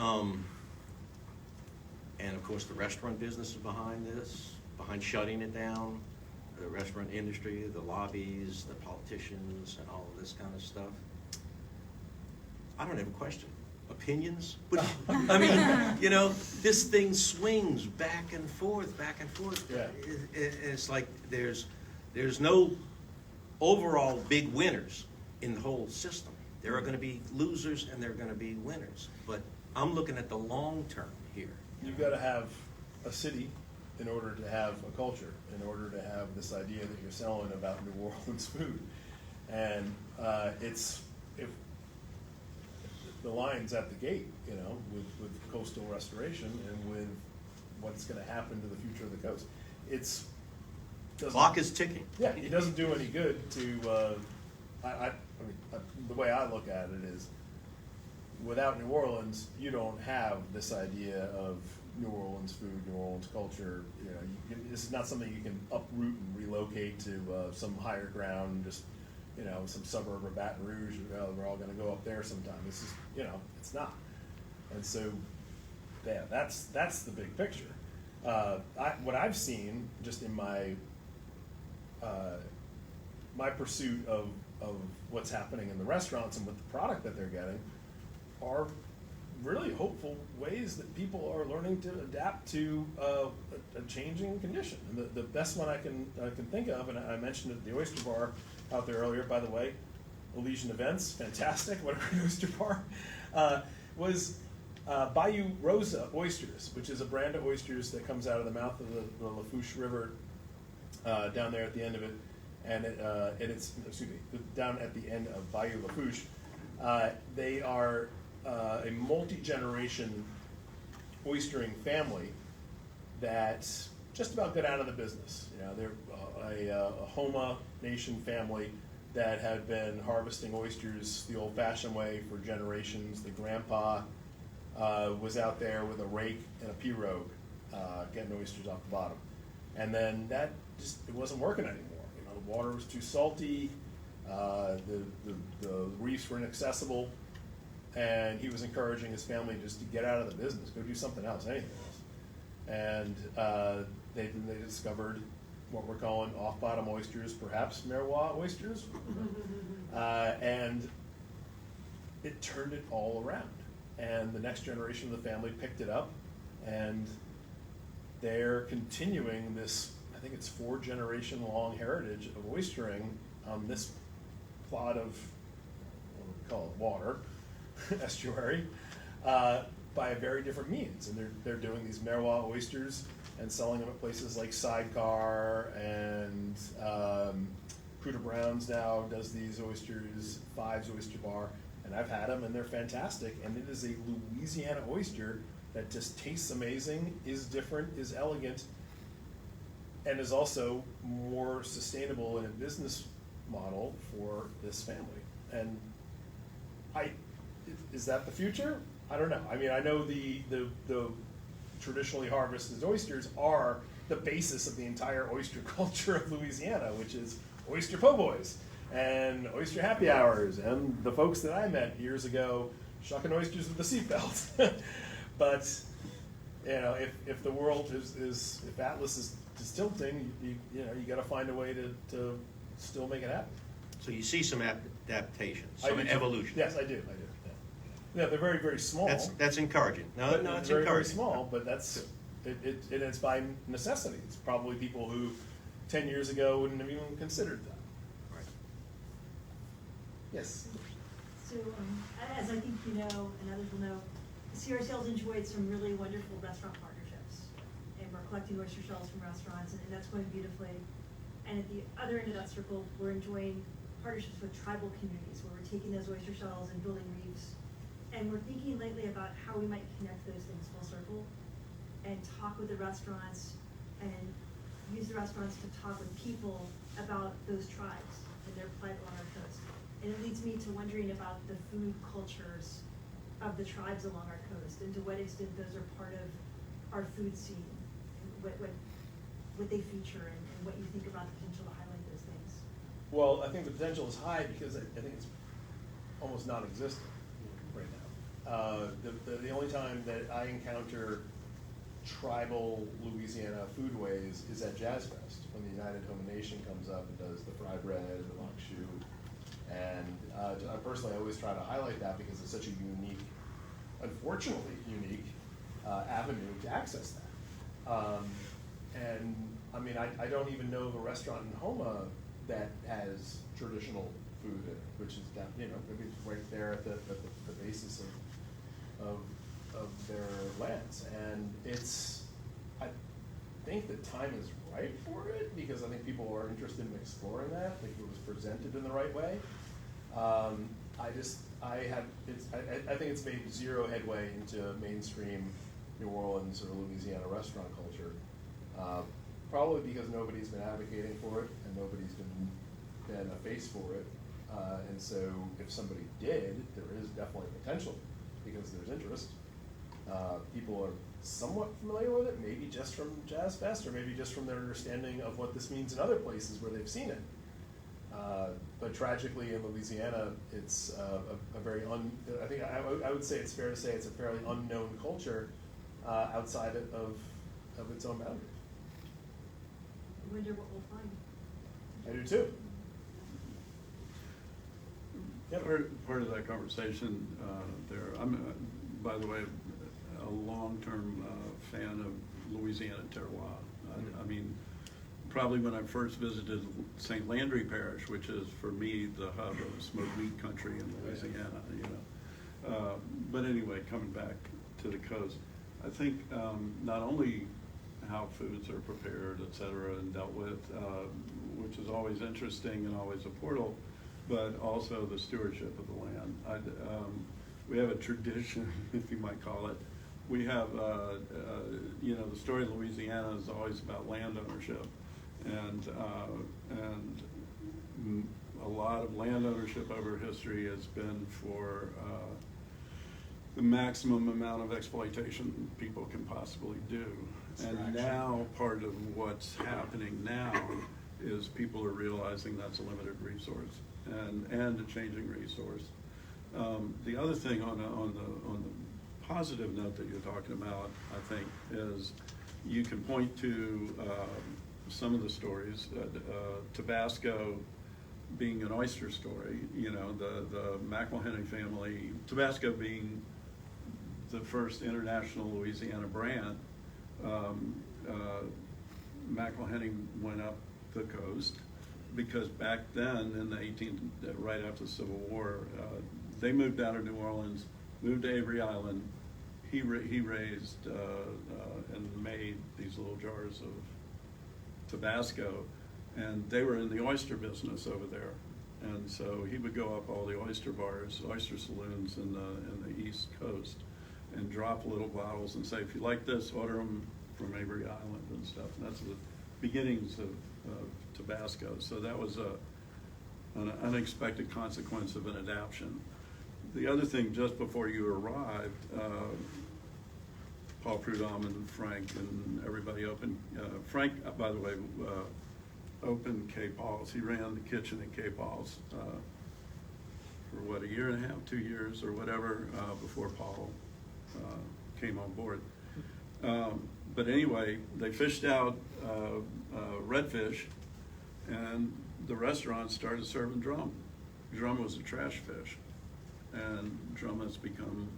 and of course the restaurant business is behind this, behind shutting it down, the restaurant industry, the lobbies, the politicians, and all of this kind of stuff. I don't have a question. Opinions? But, I mean, you know, this thing swings back and forth, back and forth. Yeah. It's like there's no overall big winners in the whole system. There are going to be losers and there are going to be winners. But I'm looking at the long term here. You've got to have a city in order to have a culture, in order to have this idea that you're selling about New Orleans food. And if the line's at the gate, you know, with coastal restoration and with what's going to happen to the future of the coast. Clock is ticking. Yeah, it doesn't do any good to, I mean, the way I look at it is, without New Orleans, you don't have this idea of New Orleans food, New Orleans culture. You know, this is not something you can uproot and relocate to some higher ground, just, you know, some suburb of Baton Rouge. We're all going to go up there sometime. This is, you know, it's not. And so, yeah, that's the big picture. What I've seen just in my pursuit of what's happening in the restaurants and with the product that they're getting are really hopeful ways that people are learning to adapt to a changing condition. And the best one I can think of, and I mentioned at the Oyster Bar out there earlier, by the way, Elysian Events, fantastic, what a great oyster bar, was Bayou Rosa Oysters, which is a brand of oysters that comes out of the mouth of the Lafourche River down there at the end of it, and it's down at the end of Bayou Lafourche. They are a multi-generation oystering family that just about got out of the business. You know, they're a Homa Nation family that had been harvesting oysters the old-fashioned way for generations. The grandpa was out there with a rake and a pirogue getting oysters off the bottom. And then it wasn't working anymore. You know, the water was too salty, the reefs were inaccessible, and he was encouraging his family just to get out of the business, go do something else, anything else. And they discovered what we're calling off-bottom oysters, perhaps Merwa oysters. And it turned it all around. And the next generation of the family picked it up, and they're continuing this, I think it's 4-generation long heritage of oystering on this plot of, what do we call it, water, estuary, by a very different means. And they're doing these Merwa oysters and selling them at places like Sidecar, and Cruder Brown's now does these oysters, Five's Oyster Bar, and I've had them and they're fantastic. And it is a Louisiana oyster that just tastes amazing, is different, is elegant, and is also more sustainable in a business model for this family. And is that the future? I don't know. I mean, I know the traditionally harvested oysters are the basis of the entire oyster culture of Louisiana, which is oyster po' boys and oyster happy hours, and the folks that I met years ago shucking oysters with the seatbelt. But you know, if the world is if Atlas is tilting, you got to find a way to still make it happen. So you see some adaptation, I some do too. evolution. Yes, I do. Yeah, they're very, very small. That's encouraging. No, But it's it's very, very encouraging. small, but that's it's by necessity. It's probably people who 10 years ago wouldn't have even considered that. Right. Yes. So, as I think you know, and others will know, CRCL's enjoyed some really wonderful restaurant partnerships. And we're collecting oyster shells from restaurants, and that's going beautifully. And at the other end of that circle, we're enjoying partnerships with tribal communities, where we're taking those oyster shells and building reefs. And we're thinking lately about how we might connect those things full circle and talk with the restaurants and use the restaurants to talk with people about those tribes and their plight along our coast. And it leads me to wondering about the food cultures of the tribes along our coast, and to what extent those are part of our food scene, and what they feature, and what you think about the potential to highlight those things. Well, I think the potential is high because I think it's almost non-existent right now. The only time that I encounter tribal Louisiana foodways is at Jazz Fest, when the United Home Nation comes up and does the fried bread, the mock shoe. And personally, I always try to highlight that because it's such a unique, unfortunately unique, avenue to access that. And I mean, I don't even know of a restaurant in Homa that has traditional food in it, which is down, maybe it's right there at the basis of their lands. And I think the time is right for it, because I think people are interested in exploring that. I think it was presented in the right way. I think it's made zero headway into mainstream New Orleans or Louisiana restaurant culture. Probably because nobody's been advocating for it and nobody's been a face for it. And so if somebody did, there is definitely potential because there's interest. People are somewhat familiar with it, maybe just from Jazz Fest or maybe just from their understanding of what this means in other places where they've seen it. But tragically in Louisiana, it's a very I think I would say it's fair to say it's a fairly unknown culture outside of its own boundaries. I wonder what we'll find. I do too. Yep. Part of that conversation there, I'm, by the way, a long-term fan of Louisiana terroir. I mean, probably when I first visited St. Landry Parish, which is for me the hub of smoked meat country in Louisiana, but anyway, coming back to the coast, I think not only how foods are prepared, et cetera, and dealt with, which is always interesting and always a portal, but also the stewardship of the land. We have a tradition, if you might call it. We have, the story of Louisiana is always about land ownership, and a lot of land ownership over history has been for the maximum amount of exploitation people can possibly do. And now part of what's happening now is people are realizing that's a limited resource and a changing resource. The other thing on the positive note that you're talking about, I think, is you can point to some of the stories. Tabasco being an oyster story, you know, the McElhenney family, Tabasco being the first international Louisiana brand. McElhenney went up the coast because back then in the right after the Civil War, they moved out of New Orleans, moved to Avery Island. He raised and made these little jars of Tabasco, and they were in the oyster business over there. And so he would go up all the oyster bars, oyster saloons in the East Coast, and drop little bottles and say, if you like this, order them from Avery Island and stuff. And that's the beginnings of Tabasco. So that was an unexpected consequence of an adaptation. The other thing, just before you arrived, Paul Prudhomme and Frank and everybody opened, Frank, by the way, opened K. Paul's. He ran the kitchen at K. Paul's for what, a year and a half, 2 years or whatever, before Paul came on board. But anyway, they fished out redfish, and the restaurant started serving drum. Drum was a trash fish, and drum has become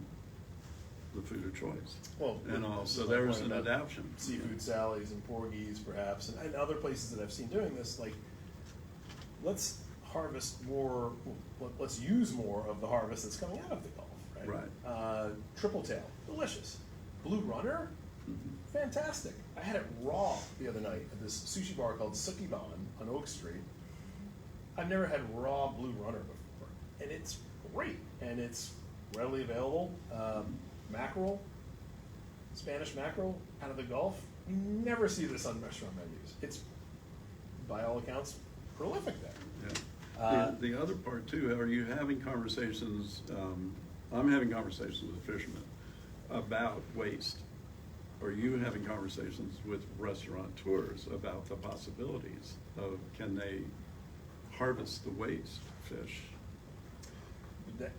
the food of choice. Well, and all. So there was an adaptation. Seafood Sally's and Porgy's, perhaps, and other places that I've seen doing this. Like, let's harvest more. Let's use more of the harvest that's coming out of the Gulf. Right. Triple tail, delicious. Blue runner, fantastic. I had it raw the other night at this sushi bar called Sukiban on Oak Street. I've never had raw blue runner before, and it's great, and it's readily available. Mackerel, Spanish mackerel out of the Gulf. You never see this on restaurant menus. It's, by all accounts, prolific there. Yeah. The other part too, are you having conversations, I'm having conversations with fishermen about waste. Are you having conversations with restaurateurs about the possibilities of, can they harvest the waste fish?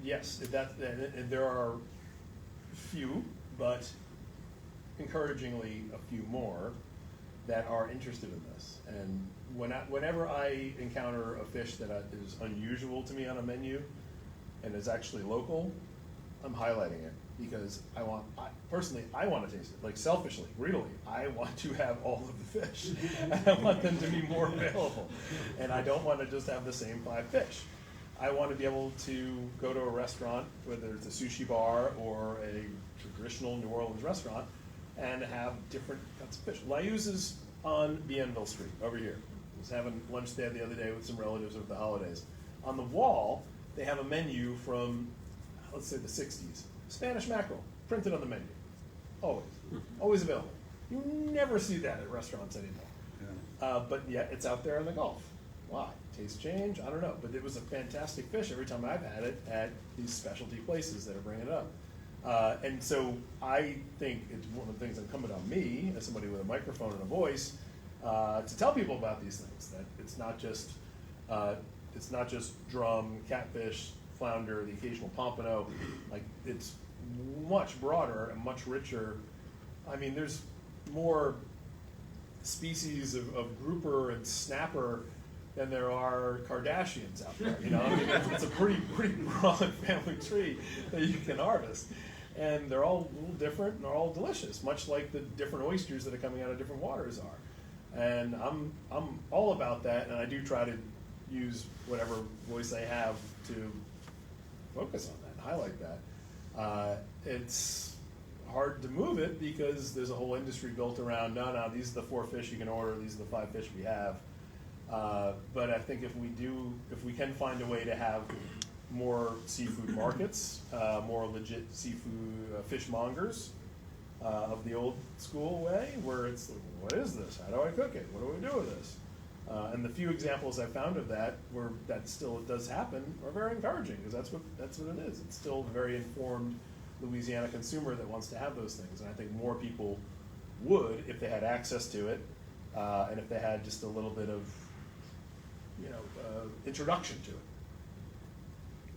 Yes, and there are few, but encouragingly a few more that are interested in this. And whenever I encounter a fish that is unusual to me on a menu and is actually local, I'm highlighting it because personally, I want to taste it. Like selfishly, greedily, I want to have all of the fish. I want them to be more available. And I don't want to just have the same 5 fish. I want to be able to go to a restaurant, whether it's a sushi bar or a traditional New Orleans restaurant, and have different kinds of fish. Layous is on Bienville Street, over here. I was having lunch there the other day with some relatives over the holidays. On the wall, they have a menu from, let's say, the 60s. Spanish mackerel, printed on the menu. Always available. You never see that at restaurants anymore. Yeah. But yet, it's out there in the Gulf. Why? Taste change? I don't know. But it was a fantastic fish every time I've had it at these specialty places that are bringing it up. And so I think it's one of the things incumbent on me, as somebody with a microphone and a voice, to tell people about these things. That it's not just drum, catfish, flounder, the occasional pompano. Like, it's much broader and much richer. I mean, there's more species of grouper and snapper than there are Kardashians out there. You know, I mean, it's a pretty broad family tree that you can harvest, and they're all a little different and they're all delicious, much like the different oysters that are coming out of different waters are. And I'm all about that, and I do try to use whatever voice I have to focus on that and highlight that. It's hard to move it because there's a whole industry built around, no, these are the 4 fish you can order, these are the 5 fish we have. But I think if we can find a way to have more seafood markets, more legit seafood fishmongers of the old school way, where it's, what is this? How do I cook it? What do we do with this? And the few examples I found of that, where that still does happen, are very encouraging, because that's what it is. It's still a very informed Louisiana consumer that wants to have those things, and I think more people would if they had access to it, and if they had just a little bit of, introduction to it.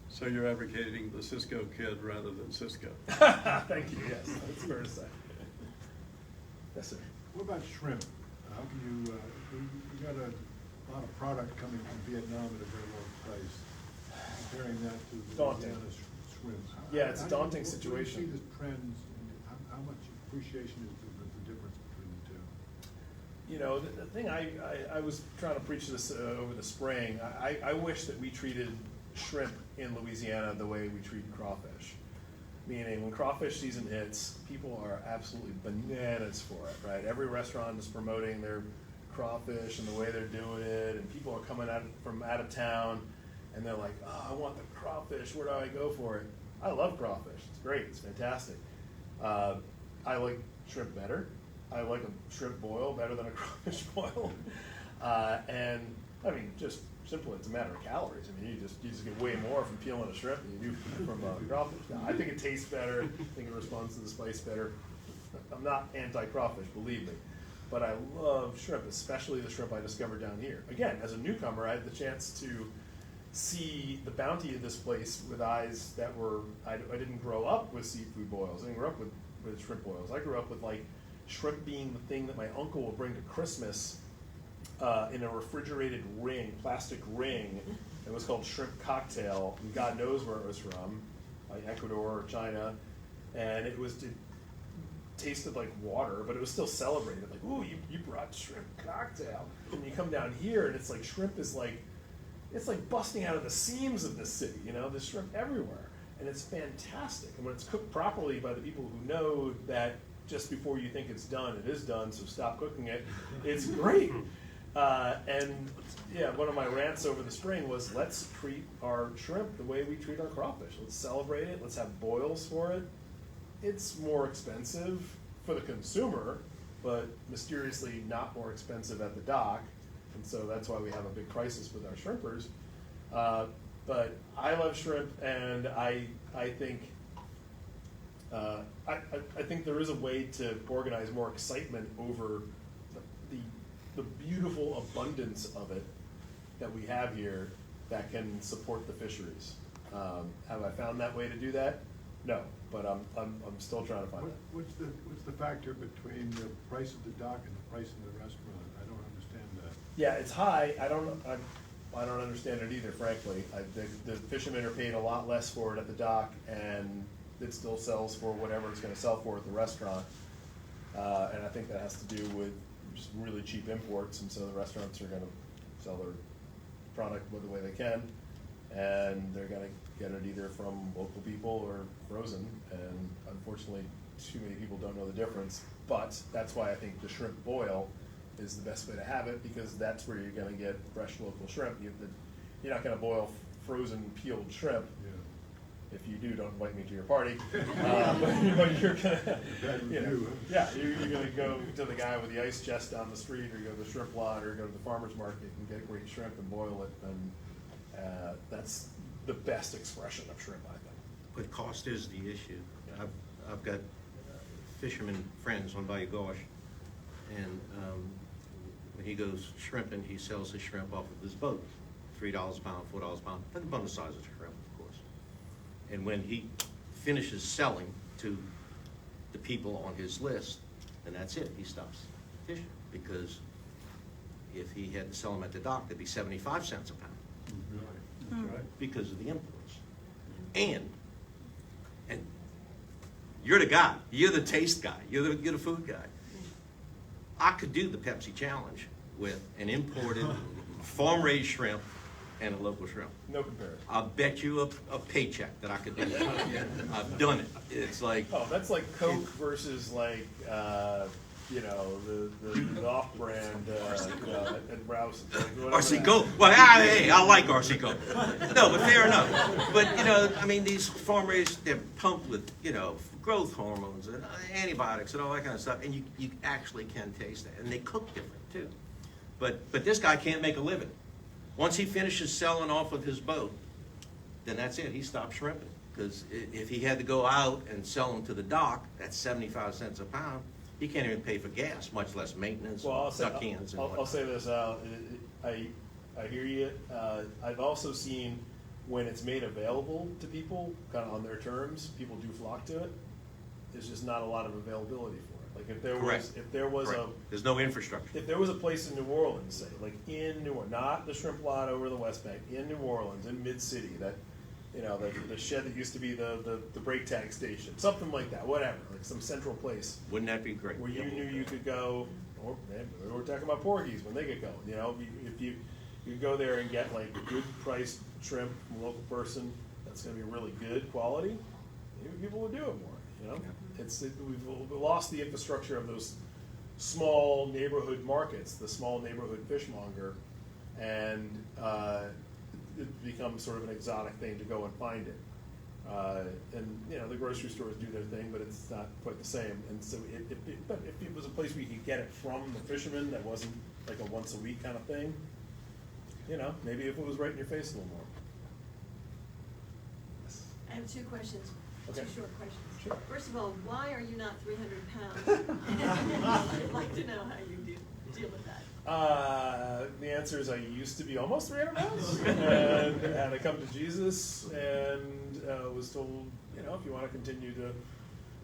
So you're advocating the Cisco kid rather than Cisco? Thank you. Yes, that's fair to say. Yes, sir. What about shrimp? How can you, you got a lot of product coming from Vietnam at a very low price. Comparing that to Daunting. Louisiana shrimps. Yeah, it's a daunting What situation. do you see the trends, and how much appreciation is the difference between the two? You know, the thing I was trying to preach this over the spring. I wish that we treated shrimp in Louisiana the way we treat crawfish. Meaning, when crawfish season hits, people are absolutely bananas for it, right? Every restaurant is promoting their crawfish and the way they're doing it, and people are coming out from out of town, and they're like, oh, I want the crawfish, where do I go for it? I love crawfish, it's great, it's fantastic. I like shrimp better. I like a shrimp boil better than a crawfish boil. And, I mean, just simply, it's a matter of calories. I mean, you just get way more from peeling a shrimp than you do from crawfish. Now, I think it tastes better. I think it responds to the spice better. I'm not anti-crawfish, believe me. But I love shrimp, especially the shrimp I discovered down here. Again, as a newcomer, I had the chance to see the bounty of this place with eyes that were, I didn't grow up with seafood boils. I didn't grow up with shrimp boils. I grew up with, like, shrimp being the thing that my uncle would bring to Christmas in a refrigerated ring, plastic ring. It was called shrimp cocktail, and God knows where it was from, like Ecuador or China. And it tasted like water, but it was still celebrated. Like, ooh, you brought shrimp cocktail. And you come down here, and it's like shrimp is like, it's like busting out of the seams of this city. You know, there's shrimp everywhere, and it's fantastic. And when it's cooked properly by the people who know that just before you think it's done, it is done. So stop cooking it. It's great. And yeah, one of my rants over the spring was, let's treat our shrimp the way we treat our crawfish. Let's celebrate it. Let's have boils for it. It's more expensive for the consumer, but mysteriously not more expensive at the dock. And so that's why we have a big crisis with our shrimpers. But I love shrimp, and I think I think there is a way to organize more excitement over the beautiful abundance of it that we have here that can support the fisheries. Have I found that way to do that? No, but I'm still trying to find it. What's the factor between the price of the dock and the price of the restaurant? I don't understand that. Yeah, it's high. I don't understand it either, frankly. The fishermen are paid a lot less for it at the dock, and it still sells for whatever it's going to sell for at the restaurant. And I think that has to do with just really cheap imports, and so the restaurants are going to sell their product the way they can, and they're going to get it either from local people or frozen, and unfortunately too many people don't know the difference. But that's why I think the shrimp boil is the best way to have it, because that's where you're going to get fresh local shrimp. You're not going to boil frozen peeled shrimp. Yeah. If you do, don't invite me to your party. But you're gonna, you're gonna go to the guy with the ice chest down the street, or you go to the shrimp lot, or go to the farmer's market and get great shrimp and boil it, and that's the best expression of shrimp, I think. But cost is the issue. I've got fisherman friends on Bayou Gauche, and when he goes shrimping, he sells his shrimp off of his boat, $3 a pound, $4 a pound, depending upon the size of the shrimp, of course. And when he finishes selling to the people on his list, then that's it, he stops fishing. Because if he had to sell them at the dock, it'd be 75 cents a pound. That's right. Because of the imports. And you're the guy, you're the taste guy, you're the food guy. I could do the Pepsi challenge with an imported farm-raised shrimp and a local shrimp. No comparison. I'll bet you a paycheck that I could do that. I've done it. It's like, Oh, that's like Coke versus like the off-brand at Rouse. RC Coke. Well, hey, I like RC Coke. No, but fair enough. But I mean, these farm-raised, they're pumped with growth hormones and antibiotics and all that kind of stuff, and you actually can taste it, and they cook different too. But this guy can't make a living. Once he finishes selling off of his boat, then that's it. He stops shrimping. Because if he had to go out and sell them to the dock, that's 75 cents a pound. He can't even pay for gas, much less maintenance, duck cans. I'll say this, Al. I hear you. I've also seen when it's made available to people, kind of on their terms, people do flock to it. there's just not a lot of availability for it. Like if there Correct. was, if there was Correct. There's no infrastructure. if there was a place in New Orleans, say, like in New Orleans, not the shrimp lot over the West Bank, in New Orleans, in Mid-City, that, you know, the shed that used to be the brake tag station, something like that, whatever, like some central place Wouldn't that be great? where you knew you could go, or we're talking about porgies when they get going, you know, if you go there and get like good priced shrimp from a local person, that's gonna be really good quality, maybe people would do it more, you know? We've lost the infrastructure of those small neighborhood markets, the small neighborhood fishmonger, and it becomes sort of an exotic thing to go and find it. And you know, the grocery stores do their thing, but it's not quite the same. And so, but if it was a place where you could get it from the fishermen, that wasn't like a once a week kind of thing, you know, maybe if it was right in your face a little more. I have two questions, Okay. two short questions. Sure. First of all, why are you not 300 pounds? I'd like to know how you deal with that. The answer is I used to be almost 300 pounds, and had I come to Jesus and was told, you know, if you want to continue to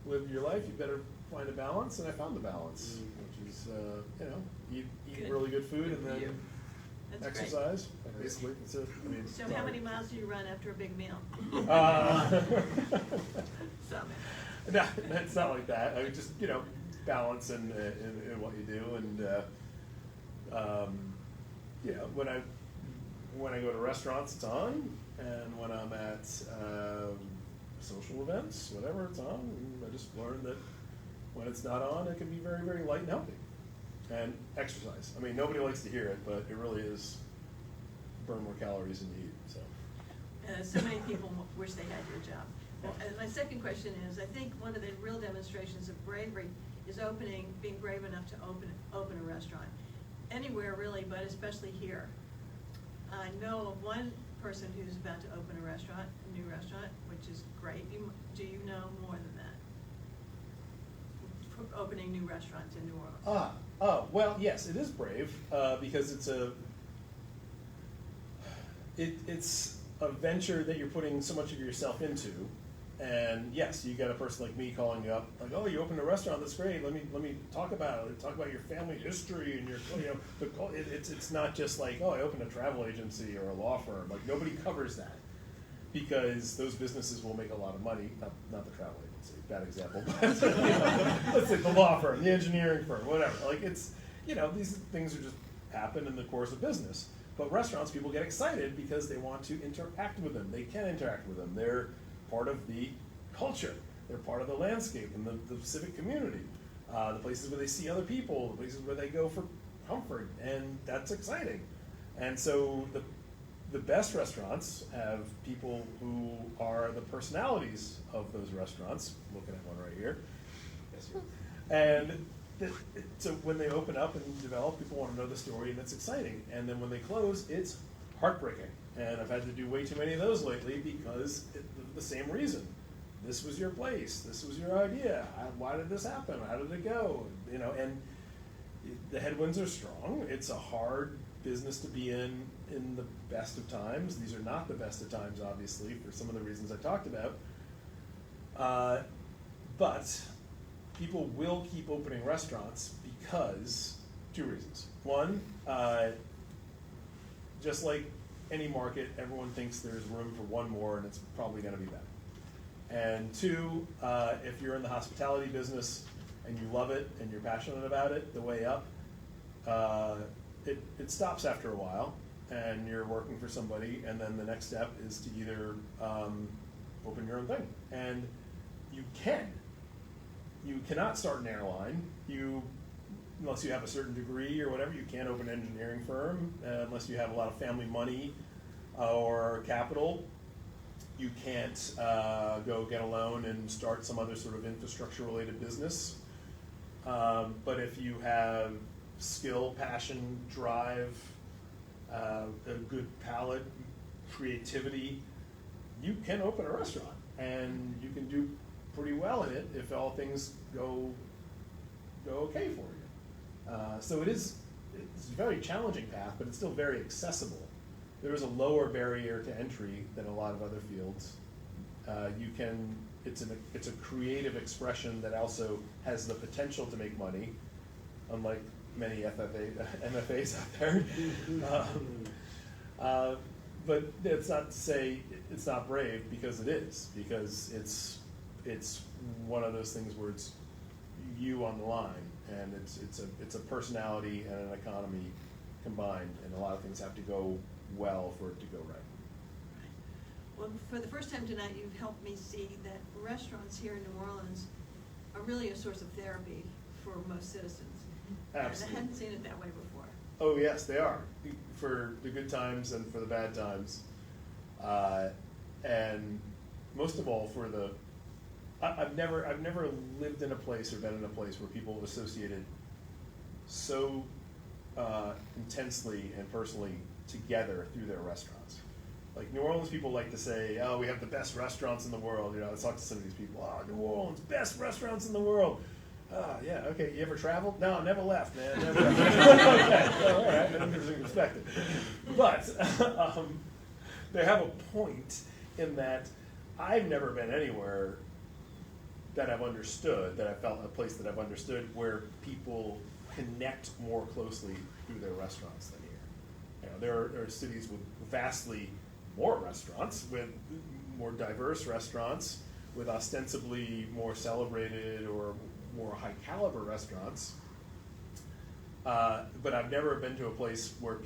live your life, you better find a balance, and I found the balance, which is, you know, eat Good. really good food and Good for then you. That's great. exercise. Basically, it's I mean, So how many miles do you run after a big meal? Some. No, it's not like that. I mean, just, you know, balance in what you do, and you know, when I go to restaurants, it's on, and when I'm at social events, whatever, it's on. And I just learned that when it's not on, it can be very, very light and healthy. And exercise. I mean, nobody likes to hear it, but it really is burn more calories than you eat. So. So many people wish they had your job. Well, and my second question is, I think one of the real demonstrations of bravery is being brave enough to open a restaurant. Anywhere really, but especially here. I know of one person who's about to open a restaurant, a new restaurant, which is great. Do you know more than that? For opening new restaurants in New Orleans. Well, yes, it is brave, because it's a venture that you're putting so much of yourself into. And yes, you got a person like me calling you up, like, oh, you opened a restaurant, that's great. Let me talk about it. Talk about your family history and your, you know. It's not just like, oh, I opened a travel agency or a law firm. Like, nobody covers that, because those businesses will make a lot of money. Not the travel agency, bad example. But, you know, let's say the law firm, the engineering firm, whatever. Like, it's, you know, these things are just happen in the course of business. But restaurants, people get excited because they want to interact with them. They can interact with them. They're part of the culture. They're part of the landscape and the civic community. The places where they see other people, the places where they go for comfort, and that's exciting. And so the best restaurants have people who are the personalities of those restaurants. Looking at one right here. Yes, and so when they open up and develop, people want to know the story, and it's exciting. And then when they close, it's heartbreaking. And I've had to do way too many of those lately because the same reason. This was your place. This was your idea. Why did this happen? How did it go? You know, and the headwinds are strong. It's a hard business to be in the best of times. These are not the best of times, obviously, for some of the reasons I talked about. But people will keep opening restaurants because two reasons. One, just like any market, everyone thinks there's room for one more, and it's probably going to be them. And two, if you're in the hospitality business and you love it and you're passionate about it, the way up, it stops after a while, and you're working for somebody, and then the next step is to either open your own thing. And you cannot start an airline. Unless you have a certain degree or whatever, you can't open an engineering firm unless you have a lot of family money or capital. You can't go get a loan and start some other sort of infrastructure-related business. But if you have skill, passion, drive, a good palate, creativity, you can open a restaurant, and you can do pretty well in it if all things go okay for you. So it's a very challenging path, but it's still very accessible. There is a lower barrier to entry than a lot of other fields. You can it's a creative expression that also has the potential to make money, unlike many MFAs out there. But it's not to say it's not brave, because it is, because it's one of those things where it's you on the line, and it's a personality and an economy combined, and a lot of things have to go well for it to go right. Well, for the first time tonight, you've helped me see that restaurants here in New Orleans are really a source of therapy for most citizens. Absolutely. And I hadn't seen it that way before. Oh yes, they are, for the good times and for the bad times, and most of all for the. I've never lived in a place or been in a place where people have associated so intensely and personally together through their restaurants. Like New Orleans people like to say, "Oh, we have the best restaurants in the world." You know, I talk to some of these people. "Oh, New Orleans, best restaurants in the world." Ah, yeah, okay. You ever traveled? No, never left, man. Never left. Okay, all right. I didn't respect it. But they have a point in that I've never been anywhere that I've understood, that I felt a place that I've understood where people connect more closely through their restaurants than here. You know, there are cities with vastly more restaurants, with more diverse restaurants, with ostensibly more celebrated or more high caliber restaurants, but I've never been to a place where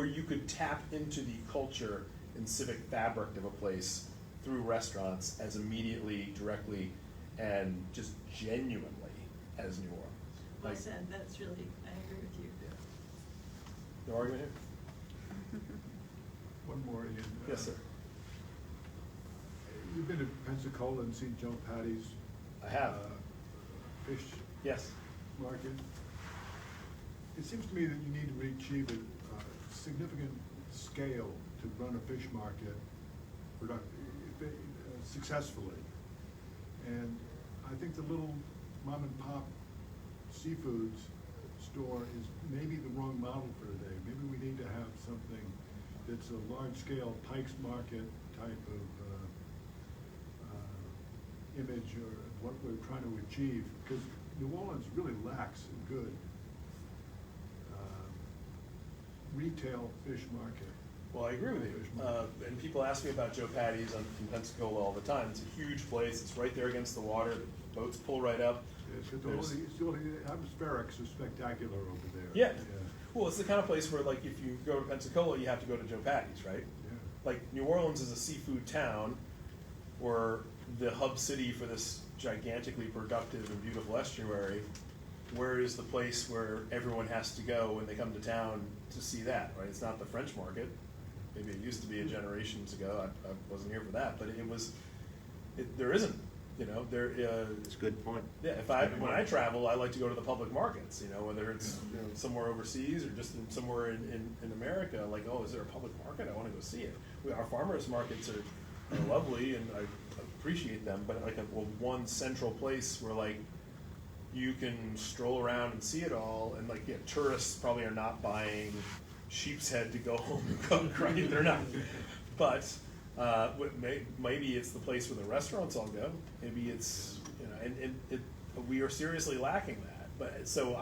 you could tap into the culture and civic fabric of a place through restaurants as immediately, directly, and just genuinely as New Orleans. Well said, that's really, I agree with you. Yeah. No argument here? One more, Ian. Yes, sir. You've been to Pensacola and seen Joe Patty's I have. fish Yes. market. It seems to me that you need to achieve a significant scale to run a fish market successfully. And I think the little mom and pop seafoods store is maybe the wrong model for today. Maybe we need to have something that's a large scale Pike's Market type of image, or what we're trying to achieve, because New Orleans really lacks a good retail fish market. Well, I agree with you. And people ask me about Joe Patty's in Pensacola all the time. It's a huge place. It's right there against the water. The boats pull right up. The atmospherics are spectacular over there. Yeah. Well, it's the kind of place where, like, if you go to Pensacola, you have to go to Joe Patty's, right? Yeah. Like, New Orleans is a seafood town, or the hub city for this gigantically productive and beautiful estuary. Where is the place where everyone has to go when they come to town to see that, right? It's not the French market. Maybe it used to be generations ago. I wasn't here for that, but there isn't, you know, It's a good point. Yeah, when I travel, I like to go to the public markets, you know, whether it's somewhere overseas or just somewhere in America. Like, oh, is there a public market? I want to go see it. Our farmers markets are lovely, and I appreciate them, but like one central place where like you can stroll around and see it all, and like tourists probably are not buying sheep's head to go home and cook, right? They're not. But maybe it's the place where the restaurants all go. Maybe it's, we are seriously lacking that. But so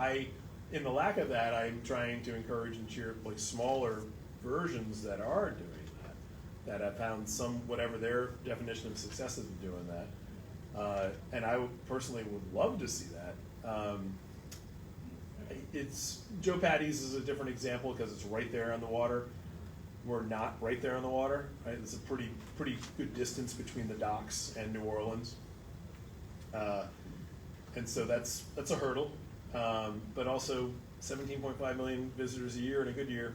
in the lack of that, I'm trying to encourage and cheer like smaller versions that are doing that have found whatever their definition of success is of doing that. And I personally would love to see that. Joe Patty's is a different example because it's right there on the water. We're not right there on the water, right? It's a pretty good distance between the docks and New Orleans. And so that's a hurdle. But also 17.5 million visitors a year in a good year.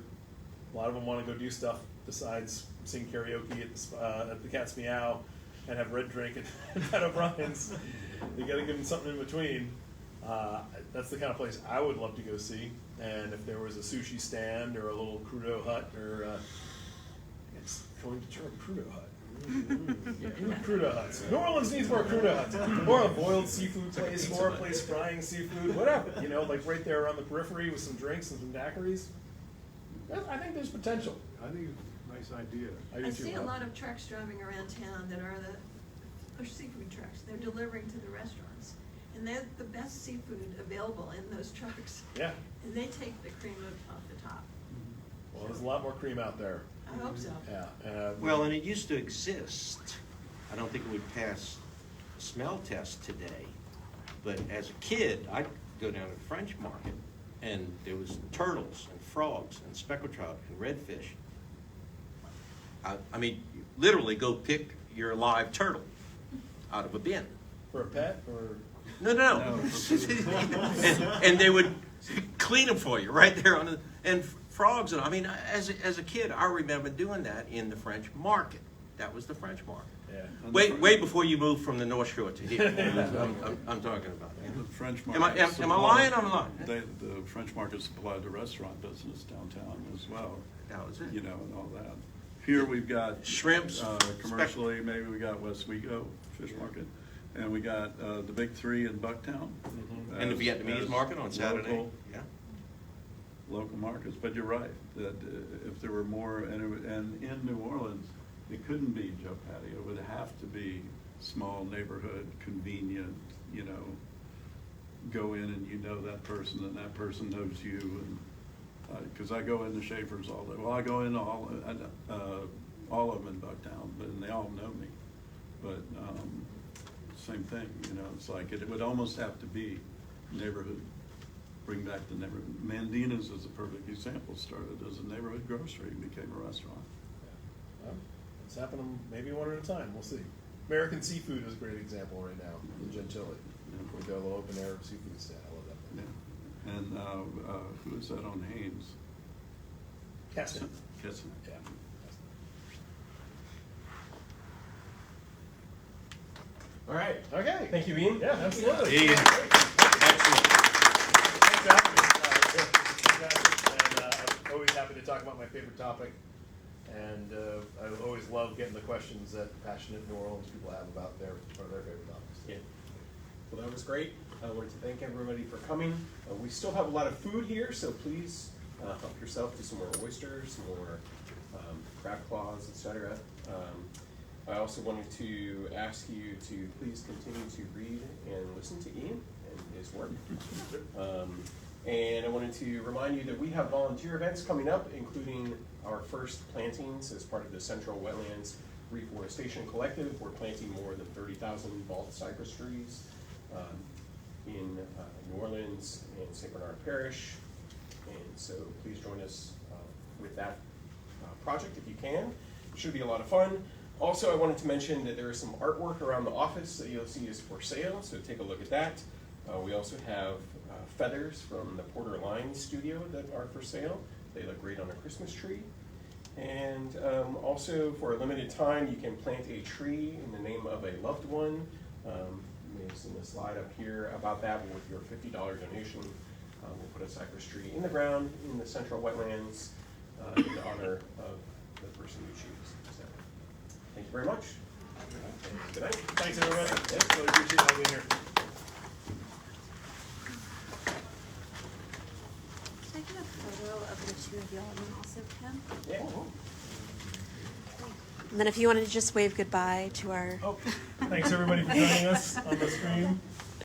A lot of them want to go do stuff besides sing karaoke at the Cat's Meow and have red drink at O'Brien's. You got to give them something in between. That's the kind of place I would love to go see. And if there was a sushi stand or a little crudo hut, or it's going to term crudo hut. Crudo huts. New Orleans needs more crudo huts, or a boiled seafood place, or a place frying seafood, whatever. Like right there on the periphery with some drinks and some daiquiris. I think there's potential. I think it nice idea. I do I too, see a huh? lot of trucks driving around town that are the push seafood trucks. They're delivering to the restaurants. And they're the best seafood available in those trucks. Yeah. And they take the cream off the top. Well, there's a lot more cream out there. I hope so. Yeah. Well, and it used to exist. I don't think it would pass a smell test today. But as a kid, I'd go down to the French market, and there was turtles and frogs and speckled trout and redfish. I mean, you literally go pick your live turtle out of a bin. For a pet or? No. and they would clean them for you right there on the, and frogs. And I mean, as a kid, I remember doing that in the French market. That was the French market. Yeah. Way before you moved from the North Shore to here. I'm talking about. The French Am I market. lying? I'm lying. The French market supplied the restaurant business downtown as well. That was it. You know, and all that. Here we've got Shrimps, commercially, maybe we got Westwego Fish Market, and we got the Big Three in Bucktown. And the as- Vietnamese as market on Saturday. local- Yeah. Local markets, but you're right, that if there were more, and in New Orleans, it couldn't be Joe Patty, it would have to be small neighborhood, convenient, you know, go in and you know that person and that person knows you, and, cause I go into Schaefer's all day, well, I go into all of them in Bucktown, and they all know me, but, same thing, you know, it's like, it would almost have to be neighborhood. Bring back the neighborhood. Mandina's is a perfect example. Started as a neighborhood grocery and became a restaurant. Well, it's happening maybe one at a time. We'll see. American Seafood is a great example right now in Gentilly. We've got a little open air seafood stand. I love that. Yeah. And who is that on Haynes? Keston. Keston. Yeah. All right. Okay. Thank you, Ian. Yeah, absolutely. Yeah. Thanks for having me. And I'm always happy to talk about my favorite topic. And I always love getting the questions that passionate New Orleans people have about their favorite topics. Yeah. Well, that was great. I wanted to thank everybody for coming. We still have a lot of food here, so please help yourself to some more oysters, some more crab claws, etc. I also wanted to ask you to please continue to read and listen to Ian and his work. And I wanted to remind you that we have volunteer events coming up, including our first plantings as part of the Central Wetlands Reforestation Collective. We're planting more than 30,000 bald cypress trees in New Orleans and St. Bernard Parish. And so please join us with that project if you can. It should be a lot of fun. Also, I wanted to mention that there is some artwork around the office that you'll see is for sale, so take a look at that. We also have feathers from the Porter Line studio that are for sale. They look great on a Christmas tree. And also, for a limited time, you can plant a tree in the name of a loved one. You may have seen a slide up here about that, but with your $50 donation, we'll put a cypress tree in the ground in the Central Wetlands in honor of the person you choose. So, thank you very much. Good night. Thanks, everyone. Yes, really appreciate having you here. Can I get a photo of the two of y'all and then also Ken? Yeah. And then if you wanted to just wave goodbye to our Thanks everybody for joining us on the stream.